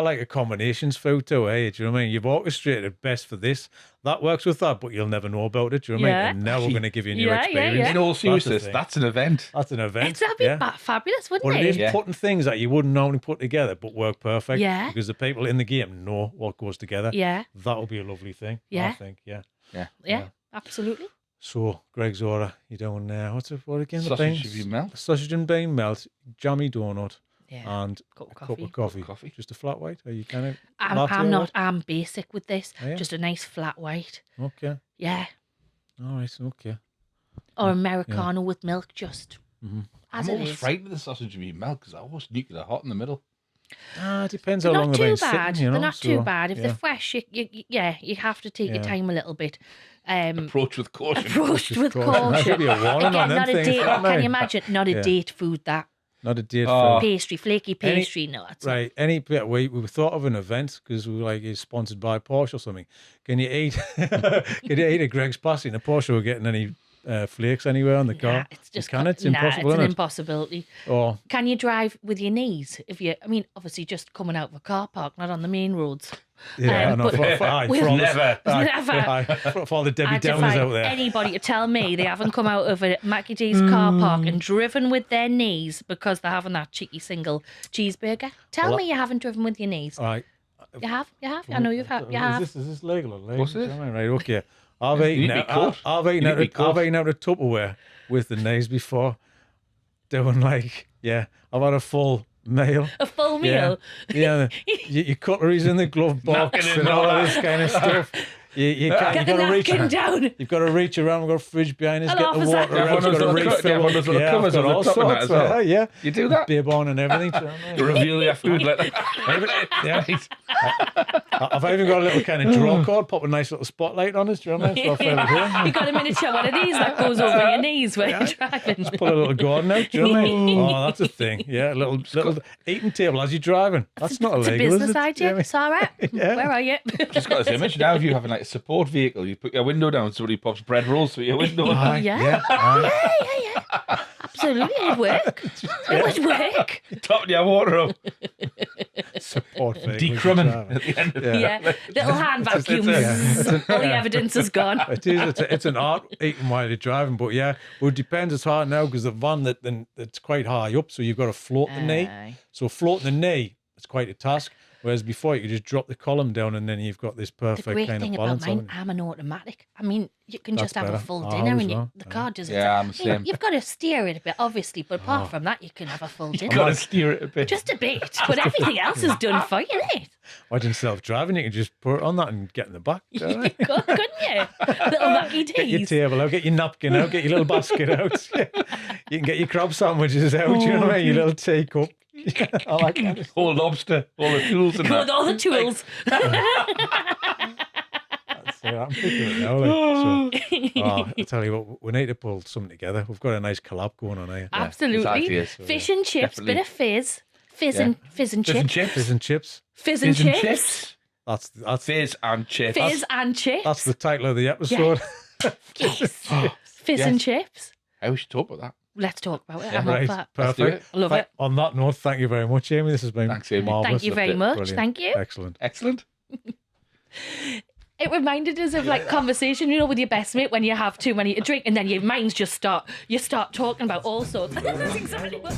like the combinations food tour. Do you know what I mean? You've orchestrated best for this. That works with that, but you'll never know about it. Do you know what I mean? And now we're going to give you a new experience. In all seriousness, that's an event. That's an event. That'd be fabulous, wouldn't it? But it is putting things that you wouldn't normally put together, but work perfect. Yeah. Because the people in the game know what goes together. Yeah. That'll be a lovely thing. Yeah. I think. Yeah. Absolutely. So, Greg's order, you're doing what again? Sausage and bean melt. Sausage and bean melt, jammy donut, and cup of coffee. Just a flat white? Are you kind of? I'm basic with this. Just a nice flat white. Okay. Yeah. All right. Okay. Or Americano with milk, just. I'm always frightened of the sausage and bean melt because I always nuclear hot in the middle. It depends how long they've been sitting. They're not too bad. If they're fresh, you have to take your time a little bit. Approach with caution. That should be a warning on them things. Can you imagine? Not a date food, that. Not a date food. Pastry, flaky pastry, no. Right. We thought of an event because we were like, it's sponsored by Porsche or something. Can you eat a Greg's Passy in a Porsche or getting any flakes anywhere on the car? It's just it's impossible. It's an impossibility. Or can you drive with your knees? Obviously just coming out of a car park, not on the main roads. Yeah, never. For all the Debbie Downers out there. Anybody to tell me they haven't come out of a Mackie D's car park and driven with their knees because they're having that cheeky single cheeseburger. Tell me you haven't driven with your knees. All right. You have. I know you've had. Is this legal or illegal? What's it? Right. Okay. I've eaten out of Tupperware with the knees before. Doing I've had a full meal. A full meal? Yeah. Your cutlery's in the glove box and all of this kind of stuff. You got to reach down. You've got to reach around. We've got a fridge behind us. Get the water out. You've got to refill. Covers on the top of that as well. Yeah. You do that? Bib on and everything. You reveal your food like that. I've even got a little kind of draw cord. Pop a nice little spotlight on us. Do you know what I mean? You've got a miniature one of these that goes over your knees when you're driving. Just pull a little garden out. Do you know what I mean? Oh, that's a thing. Yeah, a little eating table as you're driving. That's not illegal. It's a business idea. Sarah, where are you? Just got this image now of you having a support vehicle. You put your window down, somebody pops bread rolls through your window. Yeah. Absolutely, it'd work. It would work. Topping your water up. Support vehicle. Decrumbing at the end of it. Little hand vacuums. All the evidence is gone. It's an art eating while you're driving, but it depends. It's hard now because the van that's quite high up, so you've got to float the knee. So floating the knee, it's quite a task. Whereas before you could just drop the column down and then you've got this perfect kind of balance. The great thing about mine, I'm an automatic. I mean, you can just have a full dinner and the car doesn't. Yeah, I'm the same. You've got to steer it a bit, obviously, but apart from that, you can have a full dinner. You've got to steer it a bit. Just a bit, but everything else is done for you, isn't it? Imagine self-driving, you can just put it on that and get in the back. Couldn't you? Little Mackie D's. Get your table out, get your napkin out, get your little basket out. You can get your crab sandwiches out, you know what I mean? Your little teacup. I like that. Whole lobster, all the tools and that. All the tools. I'm picking it now. I tell you what, we need to pull something together. We've got a nice collab going on here. Absolutely. Fish and chips, definitely. Bit of fizz. Fizz and chips. Fizz and chips. Fizz and chips. That's Fizz and chips. Fizz and chips. That's the title of the episode. Yes. Fizz Yes. and chips. I wish talk about that. Let's talk about it. Yeah, I'm right, up for that. Let's do perfect. it. I love it. On that note, thank you very much, Amy. This has been Thanks, Amy. marvellous. Thank you very Loved it. much. Brilliant. Thank you. Excellent. Excellent. It reminded us of like conversation, you know, with your best mate when you have too many to drink and then your minds just start talking about all sorts. That's exactly what